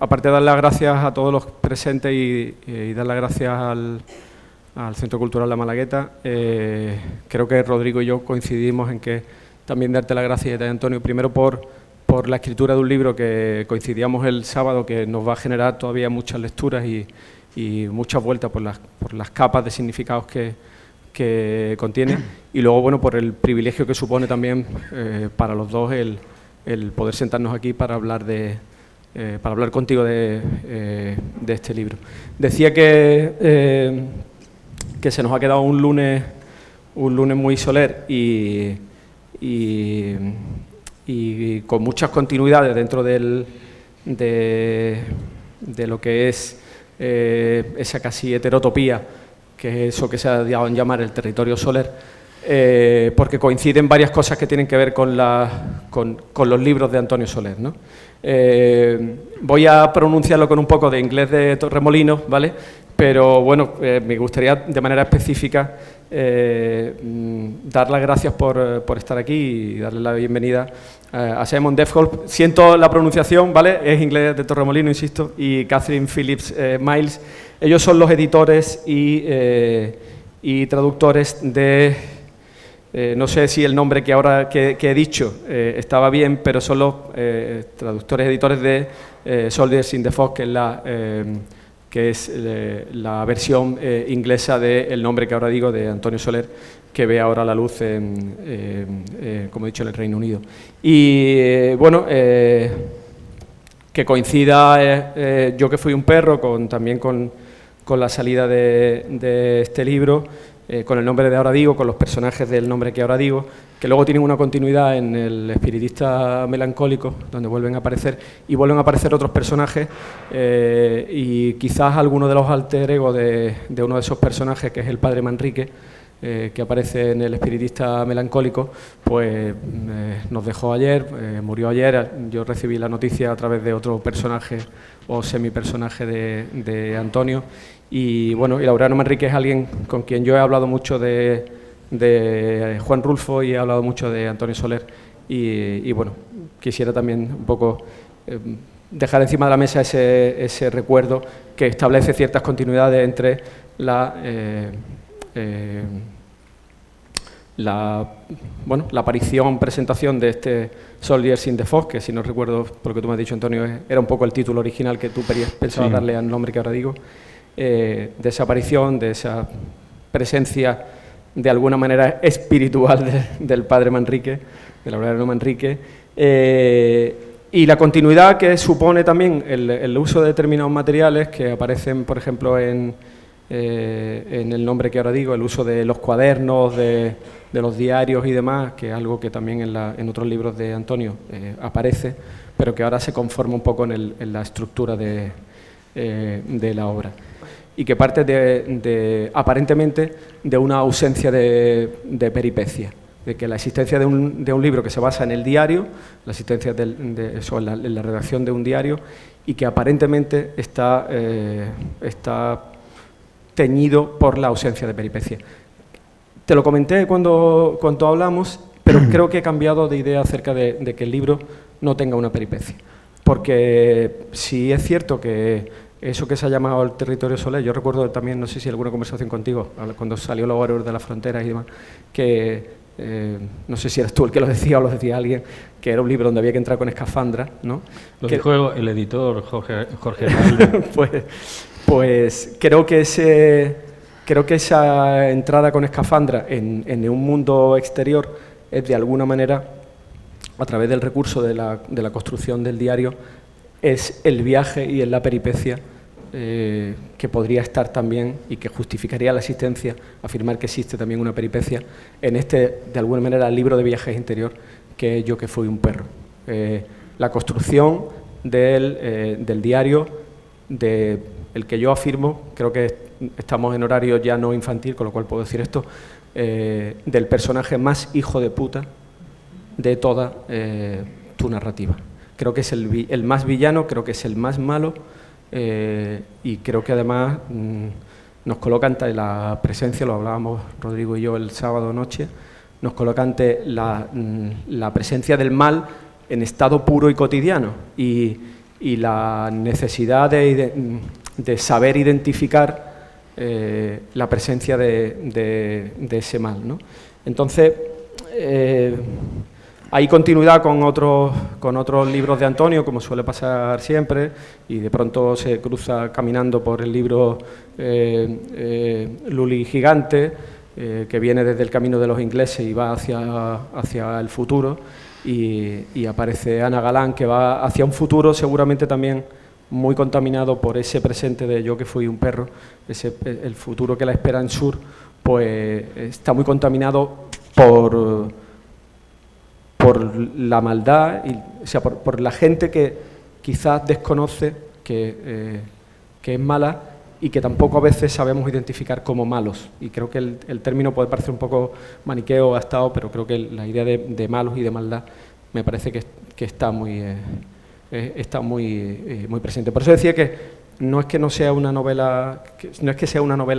aparte de dar las gracias a todos los presentes y dar las gracias al Centro Cultural La Malagueta, creo que Rodrigo y yo coincidimos en que también darte las gracias a Antonio, primero por la escritura de un libro que coincidíamos el sábado, que nos va a generar todavía muchas lecturas y muchas vueltas por las capas de significados que contiene, y luego, bueno, por el privilegio que supone también para los dos el poder sentarnos aquí para hablar contigo de este libro. Decía que se nos ha quedado un lunes muy soler y con muchas continuidades dentro de lo que es esa casi heterotopía, que es eso que se ha dado en llamar el territorio soler, porque coinciden varias cosas que tienen que ver con los libros de Antonio Soler, ¿no? Voy a pronunciarlo con un poco de inglés de Torremolinos, ¿vale? Pero bueno, me gustaría de manera específica dar las gracias por estar aquí y darle la bienvenida a Simon Defholp. Siento la pronunciación, ¿vale? Es inglés de Torremolinos, insisto, y Catherine Phillips Miles. Ellos son los editores y traductores de... no sé si el nombre que ahora que he dicho estaba bien, pero son los traductores editores de Soldiers in the Fog, que es la versión inglesa del nombre que ahora digo, de Antonio Soler, que ve ahora la luz, como he dicho, en el Reino Unido. Y bueno, que coincida yo que fui un perro también con la salida de este libro, con el nombre de ahora digo, con los personajes del nombre que ahora digo, que luego tienen una continuidad en el espiritista melancólico, donde vuelven a aparecer otros personajes, y quizás alguno de los alter ego de uno de esos personajes, que es el padre Manrique, que aparece en el espiritista melancólico, pues nos dejó ayer, murió ayer. Yo recibí la noticia a través de otro personaje o semipersonaje de Antonio, y bueno, y Laureano Manrique es alguien con quien yo he hablado mucho de Juan Rulfo y he hablado mucho de Antonio Soler, y bueno, quisiera también un poco dejar encima de la mesa ese recuerdo que establece ciertas continuidades entre la aparición, presentación de este Soldiers in the Fog, que si no recuerdo, por lo que tú me has dicho, Antonio, era un poco el título original que tú pensabas darle al nombre que ahora digo, de esa aparición, de esa presencia de alguna manera espiritual del padre Manrique, del Laureano Manrique, y la continuidad que supone también el uso de determinados materiales que aparecen, por ejemplo, en el nombre que ahora digo, el uso de los cuadernos, de los diarios y demás, que es algo que también en otros libros de Antonio aparece, pero que ahora se conforma un poco en la estructura de la obra, y que parte aparentemente de una ausencia de peripecia, de que la existencia de un libro que se basa en el diario, la existencia en la redacción de un diario, y que aparentemente está teñido por la ausencia de peripecia. Te lo comenté cuando hablamos, pero creo que he cambiado de idea acerca de que el libro no tenga una peripecia, porque si es cierto que eso que se ha llamado el territorio soler, yo recuerdo también, no sé si alguna conversación contigo, cuando salió Los Héroes de las Fronteras y demás, que no sé si eras tú el que lo decía o lo decía alguien, que era un libro donde había que entrar con escafandra, ¿no? Lo dijo el editor Jorge Hernández. Pues creo que esa entrada con escafandra en un mundo exterior es de alguna manera, a través del recurso de la construcción del diario, es el viaje y es la peripecia que podría estar también y que justificaría la existencia, afirmar que existe también una peripecia en de alguna manera, el libro de viajes interior, que es Yo que fui un perro. La construcción del diario, el que yo afirmo, creo que estamos en horario ya no infantil, con lo cual puedo decir esto, del personaje más hijo de puta de toda tu narrativa. Creo que es el más villano, creo que es el más malo, y creo que además nos coloca ante la presencia, lo hablábamos Rodrigo y yo el sábado noche, nos coloca ante la presencia del mal en estado puro y cotidiano, y y la necesidad de saber identificar la presencia de ese mal, ¿no? Entonces, hay continuidad con otros libros de Antonio, como suele pasar siempre, y de pronto se cruza caminando por el libro Luli Gigante, que viene desde el camino de los ingleses y va hacia el futuro, y aparece Ana Galán, que va hacia un futuro seguramente también muy contaminado por ese presente de Yo que fui un perro. El futuro que la espera en Sur, pues está muy contaminado por la maldad, o sea, por la gente que quizás desconoce que es mala y que tampoco a veces sabemos identificar como malos. Y creo que el término puede parecer un poco maniqueo o gastado, pero creo que la idea de malos y de maldad me parece que está muy presente. Por eso decía que no es que sea una novela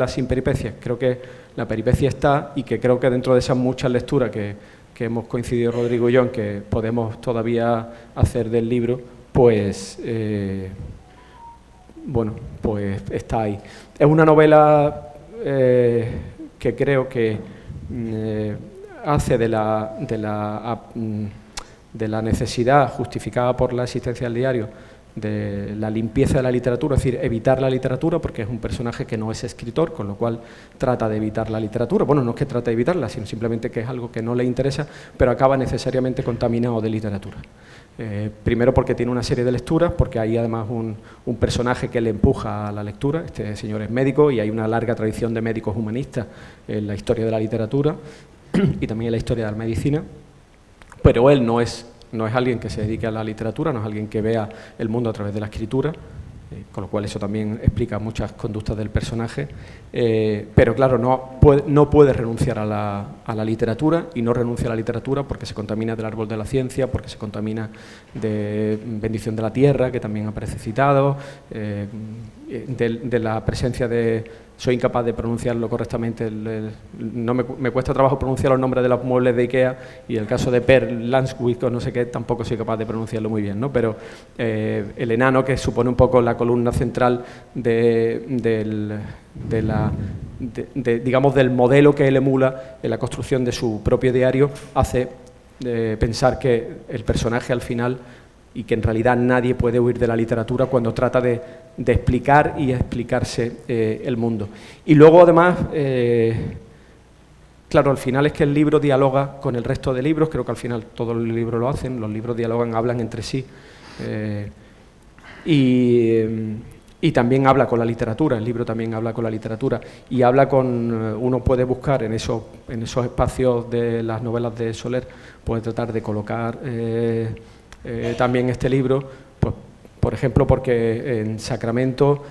sin peripecias. Creo que la peripecia está, y que creo que dentro de esas muchas lecturas que hemos coincidido Rodrigo y yo en que podemos todavía hacer del libro, pues bueno, pues está ahí. Es una novela que creo que hace de la necesidad justificada por la existencia del diario, de la limpieza de la literatura, es decir, evitar la literatura, porque es un personaje que no es escritor, con lo cual trata de evitar la literatura. Bueno, no es que trate de evitarla, sino simplemente que es algo que no le interesa, pero acaba necesariamente contaminado de literatura. Primero porque tiene una serie de lecturas, porque hay además un personaje que le empuja a la lectura. Este señor es médico y hay una larga tradición de médicos humanistas en la historia de la literatura y también en la historia de la medicina, pero él no es alguien que se dedique a la literatura, no es alguien que vea el mundo a través de la escritura, con lo cual eso también explica muchas conductas del personaje, pero claro, no puede renunciar a la literatura, y no renuncia a la literatura porque se contamina del árbol de la ciencia, porque se contamina de Bendición de la Tierra, que también aparece citado, de la presencia de... Soy incapaz de pronunciarlo correctamente, me cuesta trabajo pronunciar los nombres de los muebles de Ikea, y el caso de Per Lanswick o no sé qué, tampoco soy capaz de pronunciarlo muy bien, ¿no? Pero el enano, que supone un poco la columna central digamos, del modelo que él emula en la construcción de su propio diario, hace pensar que el personaje al final, y que en realidad nadie puede huir de la literatura cuando trata de explicar y explicarse el mundo. Y luego, además, claro, al final es que el libro dialoga con el resto de libros. Creo que al final todos los libros lo hacen, los libros dialogan, hablan entre sí, y también habla con la literatura. El libro también habla con la literatura, y habla uno puede buscar en esos espacios de las novelas de Soler, puede tratar de colocar también este libro, pues, por ejemplo, porque en Sacramento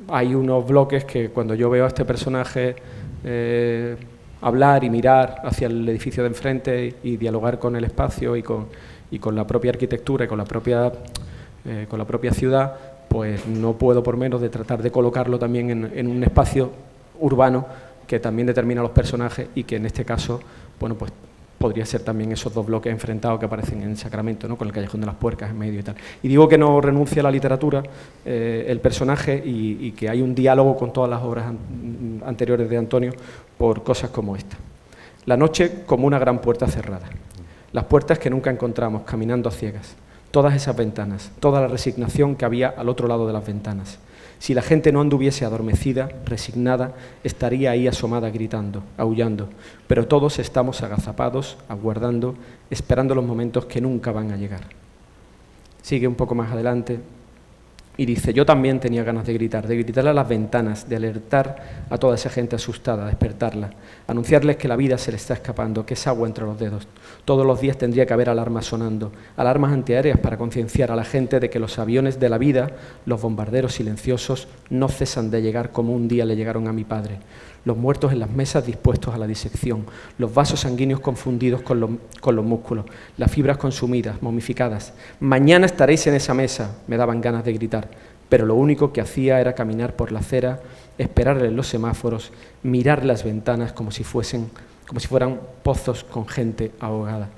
hay unos bloques que, cuando yo veo a este personaje hablar y mirar hacia el edificio de enfrente y dialogar con el espacio y con la propia arquitectura y con la propia ciudad, pues no puedo por menos de tratar de colocarlo también en un espacio urbano que también determina los personajes, y que en este caso, bueno, pues podría ser también esos dos bloques enfrentados que aparecen en Sacramento, ¿no? Con el Callejón de las Puercas en medio y tal. Y digo que no renuncia a la literatura el personaje, y que hay un diálogo con todas las obras anteriores de Antonio por cosas como esta. La noche como una gran puerta cerrada. Las puertas que nunca encontramos, caminando a ciegas. Todas esas ventanas, toda la resignación que había al otro lado de las ventanas. Si la gente no anduviese adormecida, resignada, estaría ahí asomada gritando, aullando, pero todos estamos agazapados, aguardando, esperando los momentos que nunca van a llegar. Sigue un poco más adelante y dice: yo también tenía ganas de gritarle a las ventanas, de alertar a toda esa gente asustada, despertarla, anunciarles que la vida se le está escapando, que es agua entre los dedos. Todos los días tendría que haber alarmas sonando, alarmas antiaéreas para concienciar a la gente de que los aviones de la vida, los bombarderos silenciosos, no cesan de llegar como un día le llegaron a mi padre. Los muertos en las mesas dispuestos a la disección, los vasos sanguíneos confundidos con los músculos, las fibras consumidas, momificadas. Mañana estaréis en esa mesa, me daban ganas de gritar, pero lo único que hacía era caminar por la acera, esperar en los semáforos, mirar las ventanas como si fueran pozos con gente ahogada.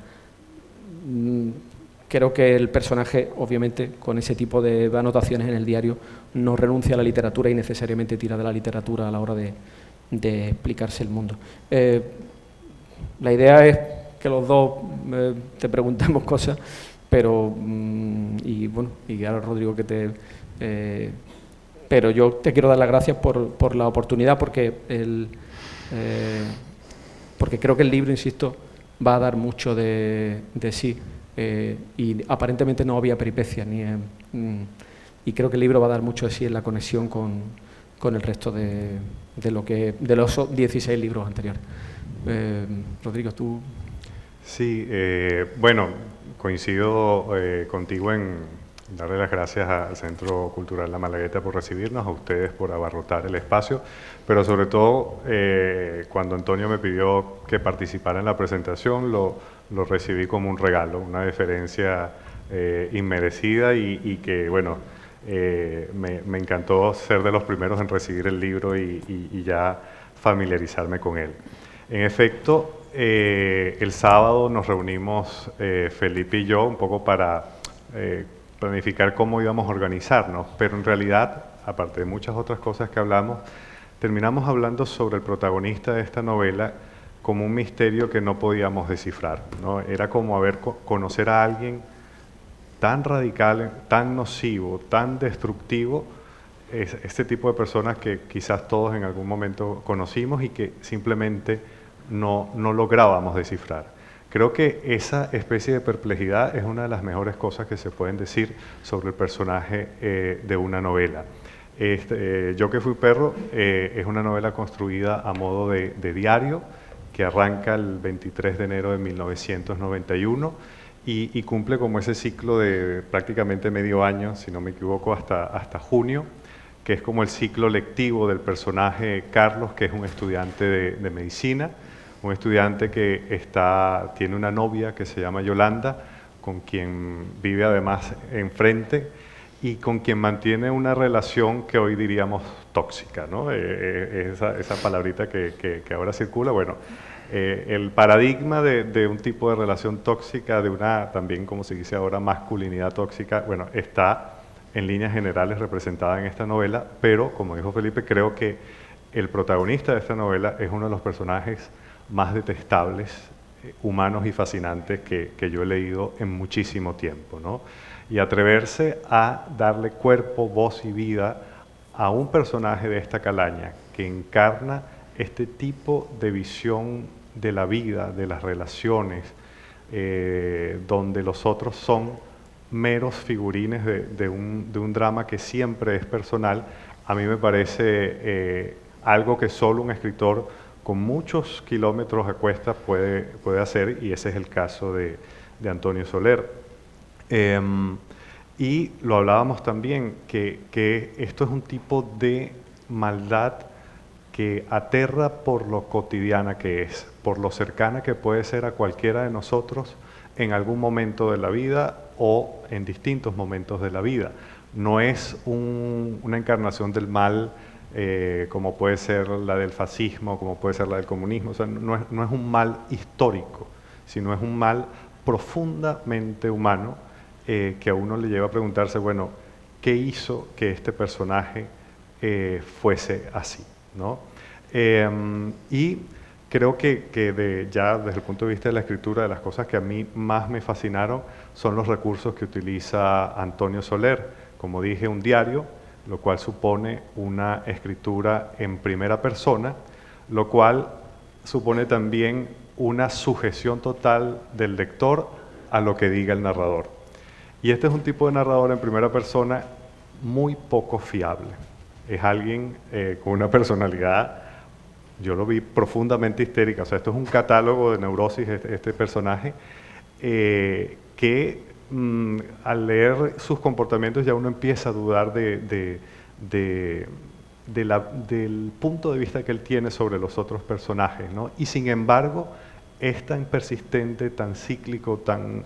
creo que el personaje, obviamente, con ese tipo de anotaciones en el diario, no renuncia a la literatura y necesariamente tira de la literatura a la hora de explicarse el mundo. La idea es que los dos te preguntemos cosas, pero y bueno, y ahora Rodrigo pero yo te quiero dar las gracias por la oportunidad, porque porque creo que el libro, insisto, va a dar mucho de sí, y aparentemente no había peripecias y creo que el libro va a dar mucho de sí en la conexión con el resto de los 16 libros anteriores. Rodrigo, tú... Sí, bueno, coincido contigo en darle las gracias al Centro Cultural La Malagueta por recibirnos, a ustedes por abarrotar el espacio, pero sobre todo cuando Antonio me pidió que participara en la presentación, lo recibí como un regalo, una deferencia inmerecida y que, bueno, me encantó ser de los primeros en recibir el libro y ya familiarizarme con él. En efecto, el sábado nos reunimos Felipe y yo un poco para planificar cómo íbamos a organizarnos, pero en realidad, aparte de muchas otras cosas que hablamos, terminamos hablando sobre el protagonista de esta novela como un misterio que no podíamos descifrar, ¿no? Era como conocer a alguien tan radical, tan nocivo, tan destructivo, este tipo de personas que quizás todos en algún momento conocimos y que simplemente no lográbamos descifrar. Creo que esa especie de perplejidad es una de las mejores cosas que se pueden decir sobre el personaje de una novela. Yo que fui perro es una novela construida a modo de diario que arranca el 23 de enero de 1991 y cumple como ese ciclo de prácticamente medio año, si no me equivoco, hasta junio, que es como el ciclo lectivo del personaje Carlos, que es un estudiante de medicina, un estudiante que tiene una novia que se llama Yolanda, con quien vive además enfrente y con quien mantiene una relación que hoy diríamos tóxica, ¿no? Esa palabrita que ahora circula, bueno, el paradigma de un tipo de relación tóxica, de una también, como se dice ahora, masculinidad tóxica, bueno, está en líneas generales representada en esta novela, pero, como dijo Felipe, creo que el protagonista de esta novela es uno de los personajes más detestables, humanos y fascinantes que yo he leído en muchísimo tiempo, ¿no? Y atreverse a darle cuerpo, voz y vida a un personaje de esta calaña que encarna este tipo de visión de la vida, de las relaciones, donde los otros son meros figurines de un drama que siempre es personal, a mí me parece algo que solo un escritor con muchos kilómetros a cuesta puede hacer, y ese es el caso de Antonio Soler. Y lo hablábamos también, que esto es un tipo de maldad que aterra por lo cotidiana que es, por lo cercana que puede ser a cualquiera de nosotros en algún momento de la vida o en distintos momentos de la vida. No es una encarnación del mal como puede ser la del fascismo, como puede ser la del comunismo. O sea, no es un mal histórico, sino es un mal profundamente humano que a uno le lleva a preguntarse, bueno, ¿qué hizo que este personaje fuese así, ¿no? Y creo que ya desde el punto de vista de la escritura, de las cosas que a mí más me fascinaron son los recursos que utiliza Antonio Soler. Como dije, un diario, lo cual supone una escritura en primera persona, lo cual supone también una sujeción total del lector a lo que diga el narrador. Y este es un tipo de narrador en primera persona muy poco fiable. Es alguien con una personalidad, yo lo vi profundamente histérica, o sea, esto es un catálogo de neurosis, este personaje, que al leer sus comportamientos ya uno empieza a dudar del punto de vista que él tiene sobre los otros personajes, ¿no? Y sin embargo, es tan persistente, tan cíclico, tan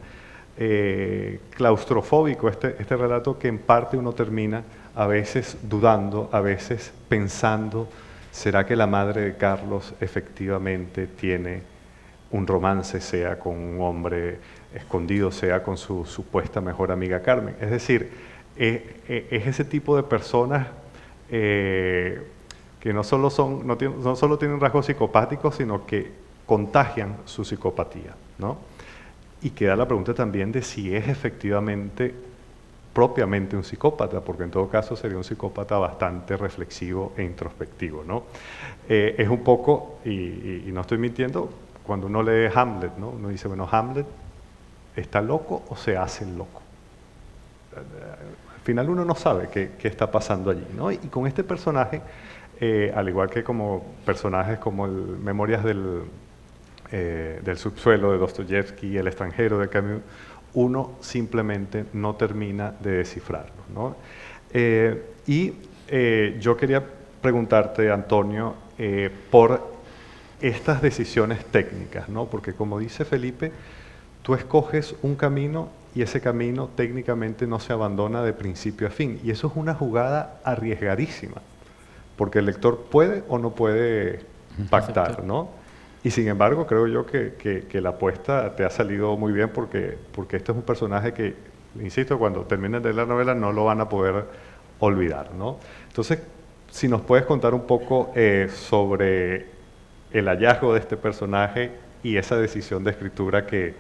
claustrofóbico este relato que en parte uno termina a veces dudando, a veces pensando, ¿será que la madre de Carlos efectivamente tiene un romance, sea con un hombre escondido sea con su supuesta mejor amiga Carmen. Es decir, es ese tipo de personas que no solo tienen rasgos psicopáticos, sino que contagian su psicopatía, ¿no? Y queda la pregunta también de si es efectivamente propiamente un psicópata, porque en todo caso sería un psicópata bastante reflexivo e introspectivo, ¿no? Es un poco, y no estoy mintiendo, cuando uno lee Hamlet, ¿no? Uno dice, bueno, Hamlet ¿está loco o se hace el loco? Al final uno no sabe qué está pasando allí, ¿no? Y con este personaje, al igual que como personajes como Memorias del subsuelo de Dostoyevsky, El extranjero de Camus, uno simplemente no termina de descifrarlo, ¿no? Yo quería preguntarte, Antonio, por estas decisiones técnicas, ¿no? Porque como dice Felipe, tú escoges un camino y ese camino técnicamente no se abandona de principio a fin. Y eso es una jugada arriesgadísima, porque el lector puede o no puede pactar, ¿no? Y sin embargo, creo yo que la apuesta te ha salido muy bien porque este es un personaje que, insisto, cuando terminen de leer la novela no lo van a poder olvidar, ¿no? Entonces, si nos puedes contar un poco sobre el hallazgo de este personaje y esa decisión de escritura que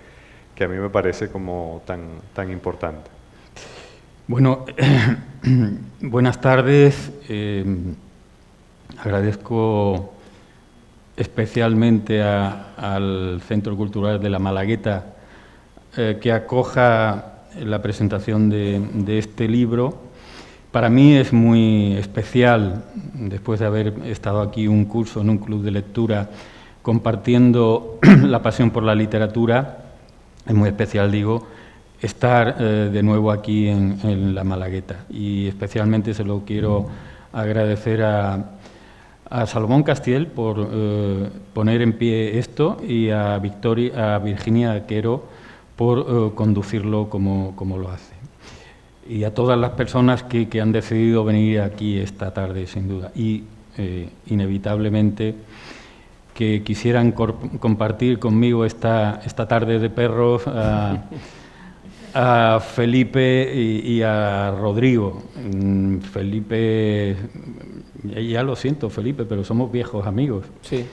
a mí me parece como tan importante. Bueno, buenas tardes. Agradezco especialmente al Centro Cultural de la Malagueta que acoja la presentación de este libro. Para mí es muy especial, después de haber estado aquí un curso en un club de lectura compartiendo la pasión por la literatura, es muy especial, digo, estar de nuevo aquí en la Malagueta. Y especialmente se lo quiero agradecer a Salomón Castiel por poner en pie esto y a Virginia Quero por conducirlo como lo hace. Y a todas las personas que han decidido venir aquí esta tarde, sin duda. Y inevitablemente que quisieran compartir conmigo esta tarde de perros a Felipe y a Rodrigo. Felipe, ya lo siento, Felipe, pero somos viejos amigos. Sí.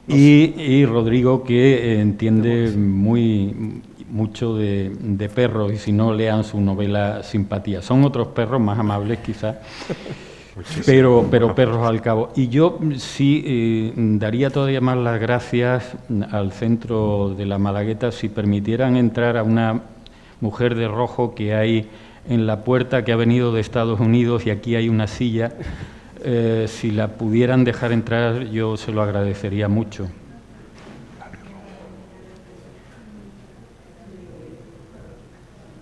Y Rodrigo, que entiende mucho de perros, y si no, lean su novela Simpatía. Son otros perros más amables quizás, pero perros al cabo. Y yo sí daría todavía más las gracias al Centro de la Malagueta si permitieran entrar a una mujer de rojo que hay en la puerta, que ha venido de Estados Unidos, y aquí hay una silla. Si la pudieran dejar entrar, yo se lo agradecería mucho.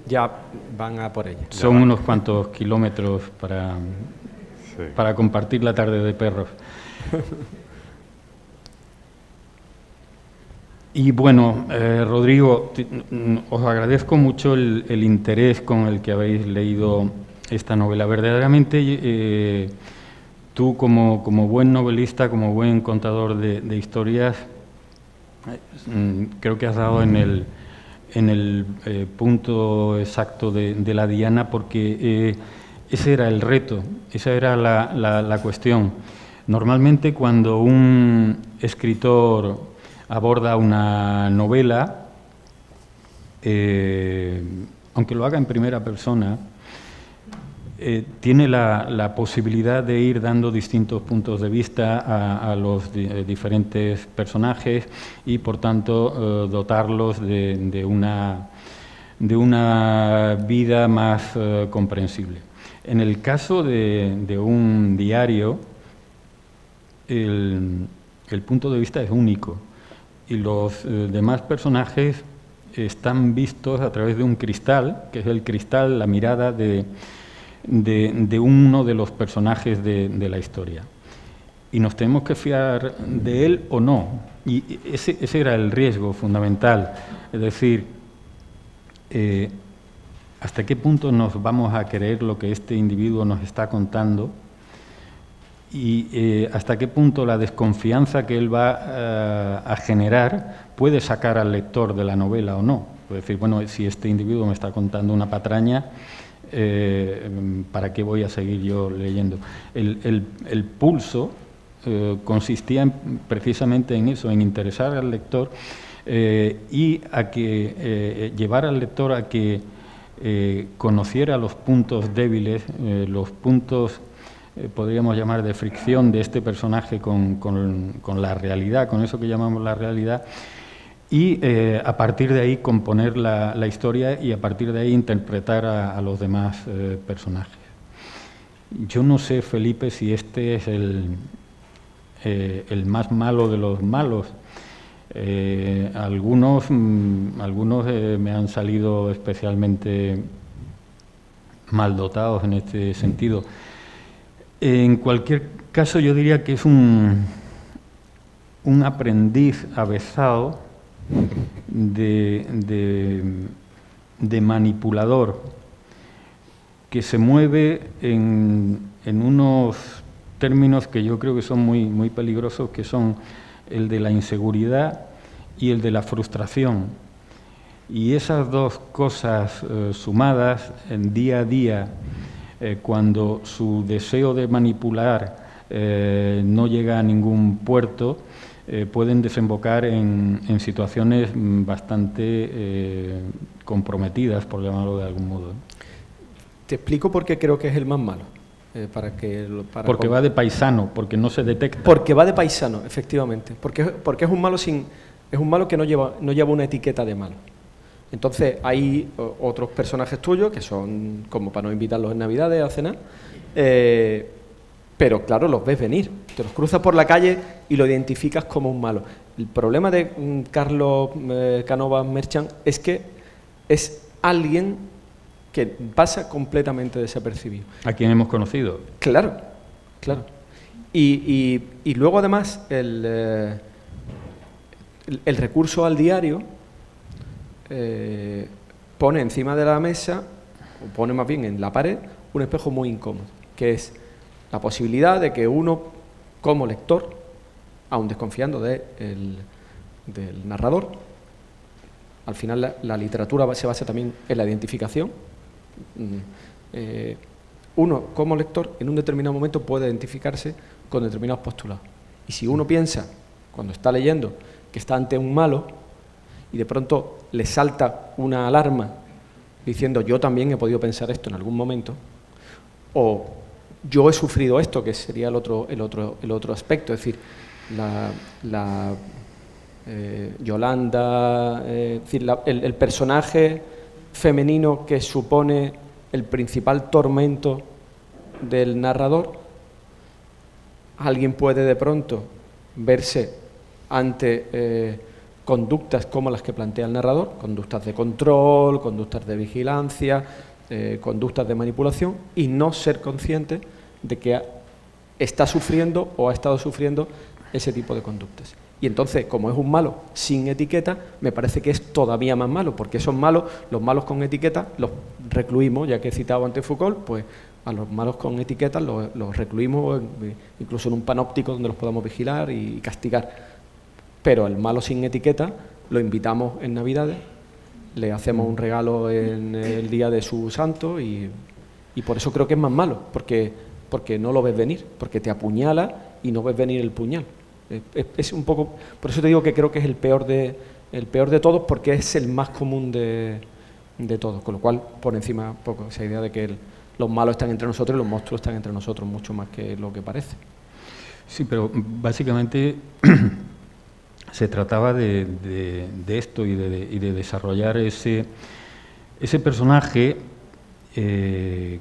Ya van a por ella. Son unos cuantos kilómetros para compartir la tarde de perros. Y bueno, Rodrigo, os agradezco mucho el interés con el que habéis leído esta novela. Verdaderamente, tú como buen novelista, como buen contador de historias, creo que has dado en el punto exacto de la diana, porque ese era el reto, esa era la cuestión. Normalmente cuando un escritor aborda una novela, aunque lo haga en primera persona, tiene la posibilidad de ir dando distintos puntos de vista a los diferentes personajes y, por tanto, dotarlos de una vida más comprensible. En el caso de un diario, el punto de vista es único y los demás personajes están vistos a través de un cristal, que es el cristal, la mirada de uno de los personajes de la historia. Y nos tenemos que fiar de él o no. Y ese era el riesgo fundamental. Es decir, hasta qué punto nos vamos a creer lo que este individuo nos está contando y hasta qué punto la desconfianza que él va a generar puede sacar al lector de la novela o no. Puede decir, bueno, si este individuo me está contando una patraña, ¿para qué voy a seguir yo leyendo? El pulso consistía precisamente en eso, en interesar al lector y a que llevar al lector a que conociera los puntos débiles, los puntos, podríamos llamar, de fricción de este personaje con la realidad, con eso que llamamos la realidad, y a partir de ahí componer la historia y a partir de ahí interpretar a los demás personajes. Yo no sé, Felipe, si este es el más malo de los malos. Algunos me han salido especialmente mal dotados en este sentido. En cualquier caso, yo diría que es un aprendiz avezado de manipulador que se mueve en unos términos que yo creo que son muy, muy peligrosos, que son el de la inseguridad y el de la frustración. Y esas dos cosas sumadas en día a día, cuando su deseo de manipular no llega a ningún puerto, pueden desembocar en situaciones bastante comprometidas, por llamarlo de algún modo. Te explico por qué creo que es el más malo. Porque va de paisano, porque no se detecta. Porque va de paisano, efectivamente. Porque es un malo que no lleva una etiqueta de malo. Entonces hay otros personajes tuyos que son como para no invitarlos en Navidades a cenar, pero claro, los ves venir, te los cruzas por la calle y lo identificas como un malo. El problema de Carlos Canovas Merchant es que es alguien que pasa completamente desapercibido. ¿A quién hemos conocido? Claro, claro. Y luego además el recurso al diario pone encima de la mesa, o pone más bien en la pared, un espejo muy incómodo, que es la posibilidad de que uno, como lector, aun desconfiando del narrador, al final la literatura se basa también en la identificación. Uno, como lector, en un determinado momento puede identificarse con determinados postulados. Y si uno piensa, cuando está leyendo, que está ante un malo, y de pronto le salta una alarma diciendo yo también he podido pensar esto en algún momento, o yo he sufrido esto, que sería el otro aspecto, es decir, Yolanda, es decir, el personaje femenino que supone el principal tormento del narrador, alguien puede de pronto verse ante conductas como las que plantea el narrador, conductas de control, conductas de vigilancia, conductas de manipulación, y no ser consciente de que está sufriendo o ha estado sufriendo ese tipo de conductas. Y entonces, como es un malo sin etiqueta, me parece que es todavía más malo, porque esos malos, los malos con etiqueta, los recluimos, ya que he citado antes Foucault, pues a los malos con etiquetas los recluimos incluso en un panóptico donde los podamos vigilar y castigar. Pero el malo sin etiqueta lo invitamos en Navidades, le hacemos un regalo en el día de su santo y por eso creo que es más malo, porque no lo ves venir, porque te apuñala y no ves venir el puñal. Es un poco, por eso te digo que creo que es el peor de todos, porque es el más común de todos, con lo cual por encima un poco esa idea de que los malos están entre nosotros y los monstruos están entre nosotros, mucho más que lo que parece. Sí, pero básicamente se trataba de esto y de desarrollar ese personaje que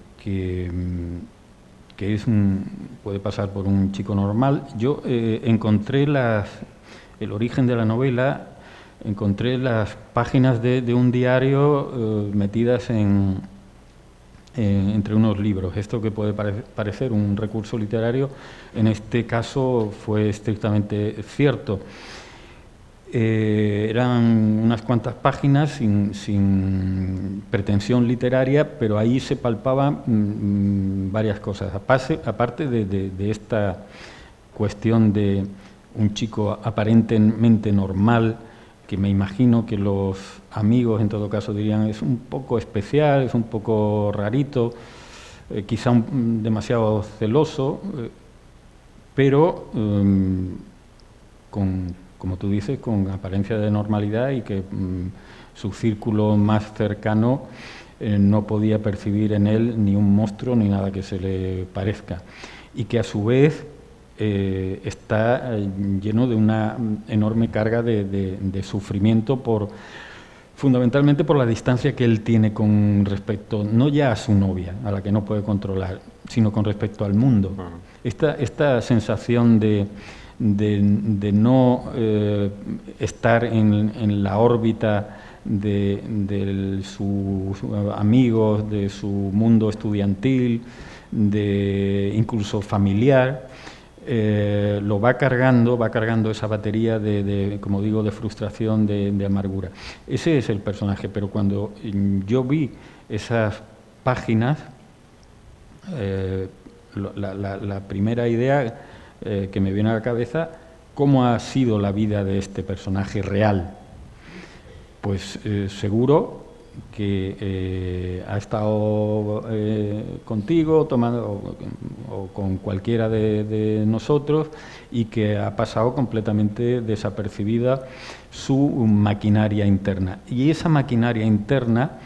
puede pasar por un chico normal. Yo encontré el origen de la novela, encontré las páginas de un diario metidas entre unos libros. Esto que puede parecer un recurso literario, en este caso fue estrictamente cierto. Eran unas cuantas páginas sin pretensión literaria, pero ahí se palpaban varias cosas. Aparte de esta cuestión de un chico aparentemente normal que me imagino que los amigos en todo caso dirían es un poco especial, es un poco rarito, quizá demasiado celoso, pero como tú dices, con apariencia de normalidad, y que su círculo más cercano no podía percibir en él ni un monstruo ni nada que se le parezca, y que a su vez está lleno de una enorme carga de sufrimiento fundamentalmente por la distancia que él tiene con respecto, no ya a su novia, a la que no puede controlar, sino con respecto al mundo. Esta sensación de no estar en la órbita de sus amigos, de su mundo estudiantil, incluso familiar, lo va cargando esa batería como digo, de frustración, de amargura. Ese es el personaje, pero cuando yo vi esas páginas, la primera idea que me viene a la cabeza, ¿cómo ha sido la vida de este personaje real? Pues seguro que ha estado contigo, tomando, o con cualquiera de nosotros, y que ha pasado completamente desapercibida su maquinaria interna. Y esa maquinaria interna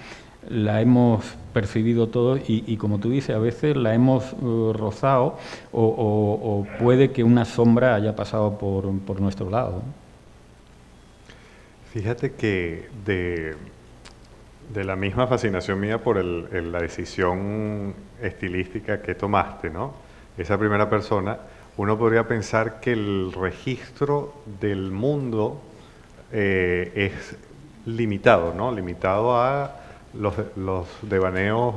la hemos percibido todos y como tú dices, a veces la hemos rozado o puede que una sombra haya pasado por nuestro lado. Fíjate que de la misma fascinación mía por la decisión estilística que tomaste, ¿no? Esa primera persona, uno podría pensar que el registro del mundo es limitado, ¿no? Limitado a los devaneos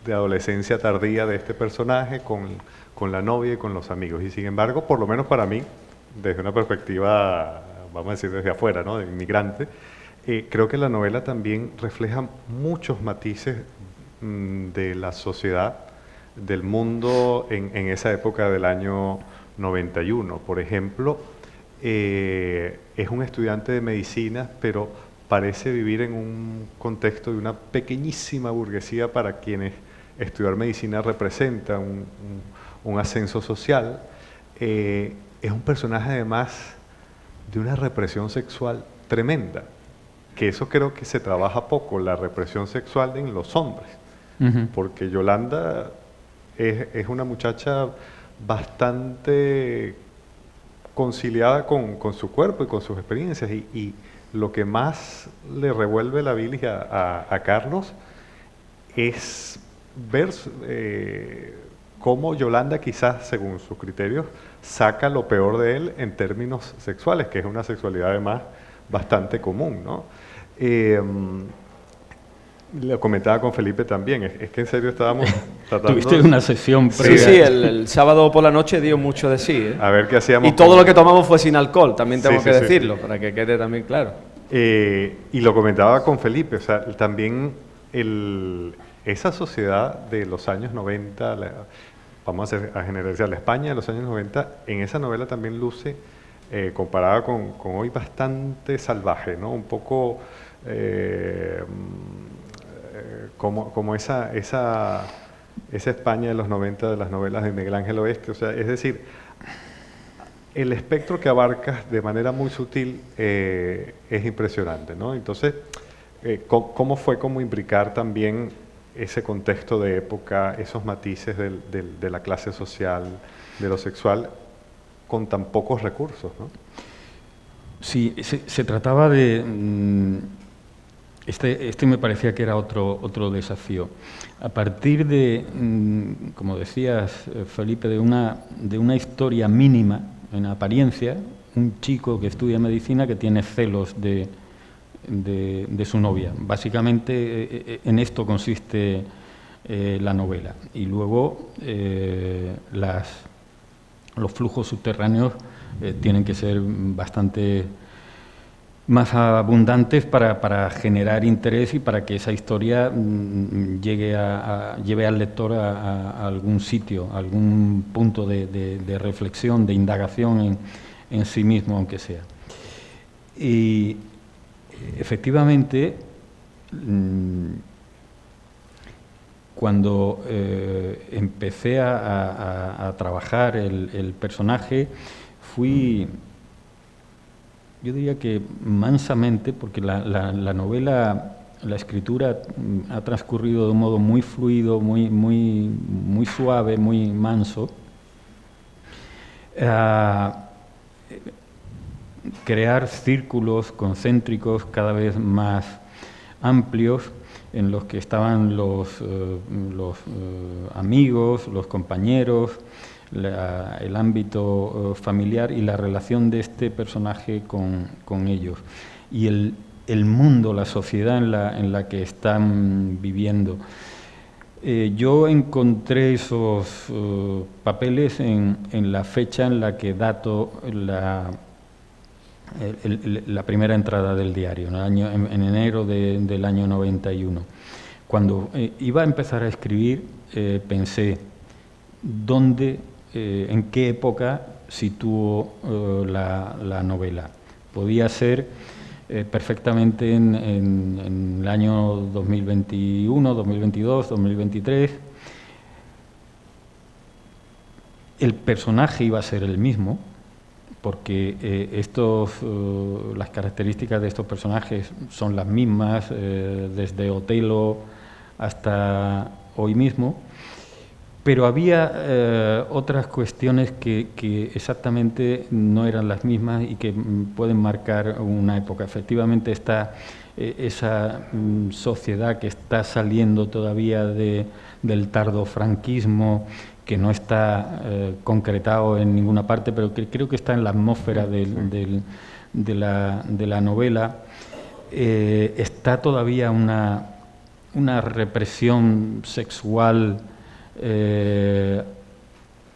de adolescencia tardía de este personaje con la novia y con los amigos. Y sin embargo, por lo menos para mí, desde una perspectiva, vamos a decir desde afuera, ¿no? De inmigrante, creo que la novela también refleja muchos matices de la sociedad, del mundo en esa época del año 91. Por ejemplo, es un estudiante de medicina, pero parece vivir en un contexto de una pequeñísima burguesía para quienes estudiar medicina representa un ascenso social. Es un personaje además de una represión sexual tremenda, que eso creo que se trabaja poco, la represión sexual en los hombres, porque Yolanda es una muchacha bastante conciliada con su cuerpo y con sus experiencias, y lo que más le revuelve la bilis a Carlos es ver cómo Yolanda, quizás según sus criterios, saca lo peor de él en términos sexuales, que es una sexualidad además bastante común, ¿no? Lo comentaba con Felipe también, es que en serio estábamos tratando... Tuviste una sesión previa. Sí, el sábado por la noche dio mucho de sí, ¿eh? A ver qué hacíamos. Y todo lo que tomamos fue sin alcohol, también tengo que decirlo, para que quede también claro. Y lo comentaba con Felipe, o sea, también esa sociedad de los años 90, vamos a generalizar, la España de los años 90, en esa novela también luce, comparada con hoy, bastante salvaje, ¿no? Un poco como esa España de los 90 de las novelas de Miguel Ángel Oeste. O sea, es decir, el espectro que abarcas de manera muy sutil es impresionante, ¿no? Entonces, ¿cómo fue como imbricar también ese contexto de época, esos matices de la clase social, de lo sexual, con tan pocos recursos, ¿no? Sí, se trataba de... Este me parecía que era otro desafío. A partir de, como decías, Felipe, de una historia mínima, en apariencia, un chico que estudia medicina que tiene celos de su novia. Básicamente en esto consiste la novela. Y luego los flujos subterráneos tienen que ser bastante más abundantes para generar interés y para que esa historia lleve al lector a algún sitio, a algún punto de reflexión, de indagación en sí mismo, aunque sea. Y efectivamente, cuando empecé a trabajar el personaje, fui, yo diría que mansamente, porque la novela, la escritura ha transcurrido de un modo muy fluido, muy suave, muy manso. Crear círculos concéntricos cada vez más amplios en los que estaban los amigos, los compañeros, el ámbito familiar y la relación de este personaje con ellos. Y el mundo, la sociedad en la que están viviendo. Yo encontré esos papeles en la fecha en la que dato la primera entrada del diario, en enero del año 91. Cuando iba a empezar a escribir, pensé, ¿dónde, en qué época sitúo la novela? Podía ser perfectamente en el año 2021, 2022, 2023. El personaje iba a ser el mismo, porque las características de estos personajes son las mismas, desde Otelo hasta hoy mismo, pero había otras cuestiones que exactamente no eran las mismas y que pueden marcar una época. Efectivamente está esa sociedad que está saliendo todavía del tardofranquismo, que no está concretado en ninguna parte, pero que creo que está en la atmósfera de la novela. Está todavía una represión sexual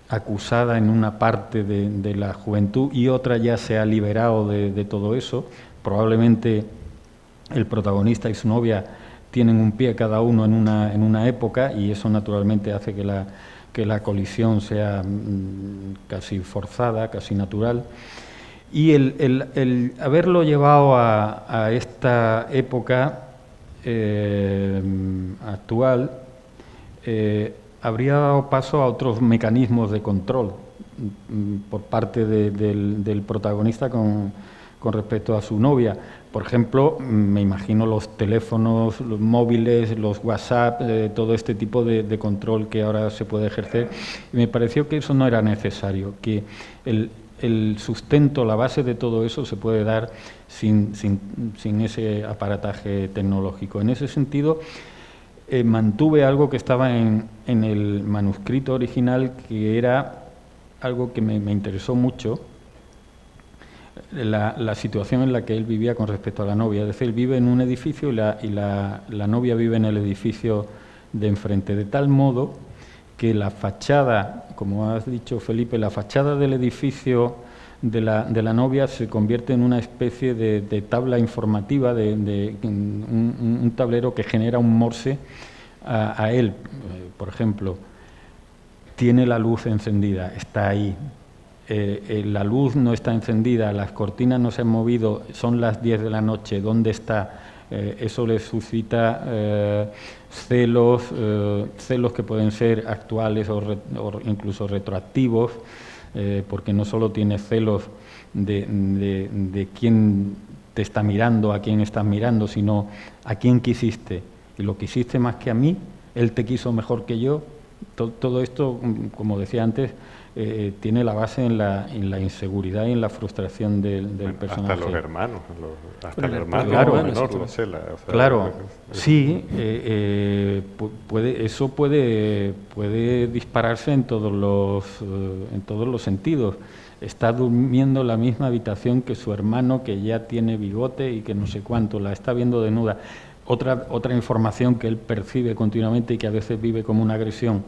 acusada en una parte de la juventud, y otra ya se ha liberado de todo eso. Probablemente el protagonista y su novia tienen un pie cada uno en una época, y eso naturalmente hace que la colisión sea casi forzada, casi natural. Y el haberlo llevado a esta época actual habría dado paso a otros mecanismos de control por parte del protagonista con respecto a su novia. Por ejemplo, me imagino los teléfonos, los móviles, los WhatsApp, todo este tipo de control que ahora se puede ejercer. Y me pareció que eso no era necesario, que el sustento, la base de todo eso se puede dar sin ese aparataje tecnológico. En ese sentido, mantuve algo que estaba en el manuscrito original, que era algo que me interesó mucho, la situación en la que él vivía con respecto a la novia. Es decir, él vive en un edificio y la novia vive en el edificio de enfrente, de tal modo que la fachada, como has dicho Felipe, la fachada del edificio de la novia se convierte en una especie de tabla informativa, un tablero que genera un morse a él. Por ejemplo, tiene la luz encendida, está ahí. La luz no está encendida, las cortinas no se han movido, son las 10 de la noche, ¿dónde está? Eso le suscita celos que pueden ser actuales o incluso retroactivos, porque no solo tiene celos de quién te está mirando, a quién estás mirando, sino a quién quisiste. Y lo quisiste más que a mí, él te quiso mejor que yo. Todo esto, como decía antes, tiene la base en la inseguridad y en la frustración del personaje. Hasta los hermanos, hasta el hermano claro, menor, claro, sí, eso puede dispararse en todos los sentidos. Está durmiendo en la misma habitación que su hermano, que ya tiene bigote y que no sé cuánto, la está viendo desnuda. Otra información que él percibe continuamente y que a veces vive como una agresión.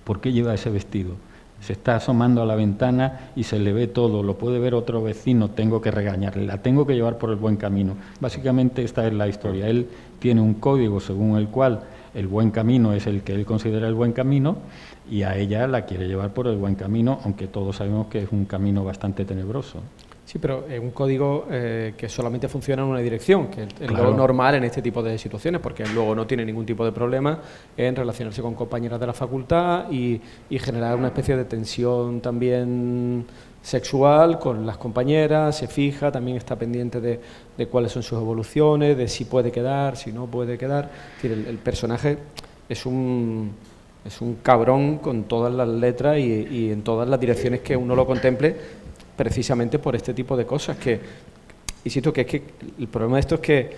¿Por qué lleva ese vestido? Se está asomando a la ventana y se le ve todo, lo puede ver otro vecino, tengo que regañarle, la tengo que llevar por el buen camino. Básicamente esta es la historia. Él tiene un código según el cual el buen camino es el que él considera el buen camino, y a ella la quiere llevar por el buen camino, aunque todos sabemos que es un camino bastante tenebroso. Sí, pero es un código que solamente funciona en una dirección, que es Claro. lo normal en este tipo de situaciones, porque luego no tiene ningún tipo de problema en relacionarse con compañeras de la facultad y generar una especie de tensión también sexual con las compañeras, se fija, también está pendiente de cuáles son sus evoluciones, de si puede quedar, si no puede quedar. Es decir, el personaje es un cabrón con todas las letras y en todas las direcciones que uno lo contemple, precisamente por este tipo de cosas que, insisto, que es que el problema de esto es que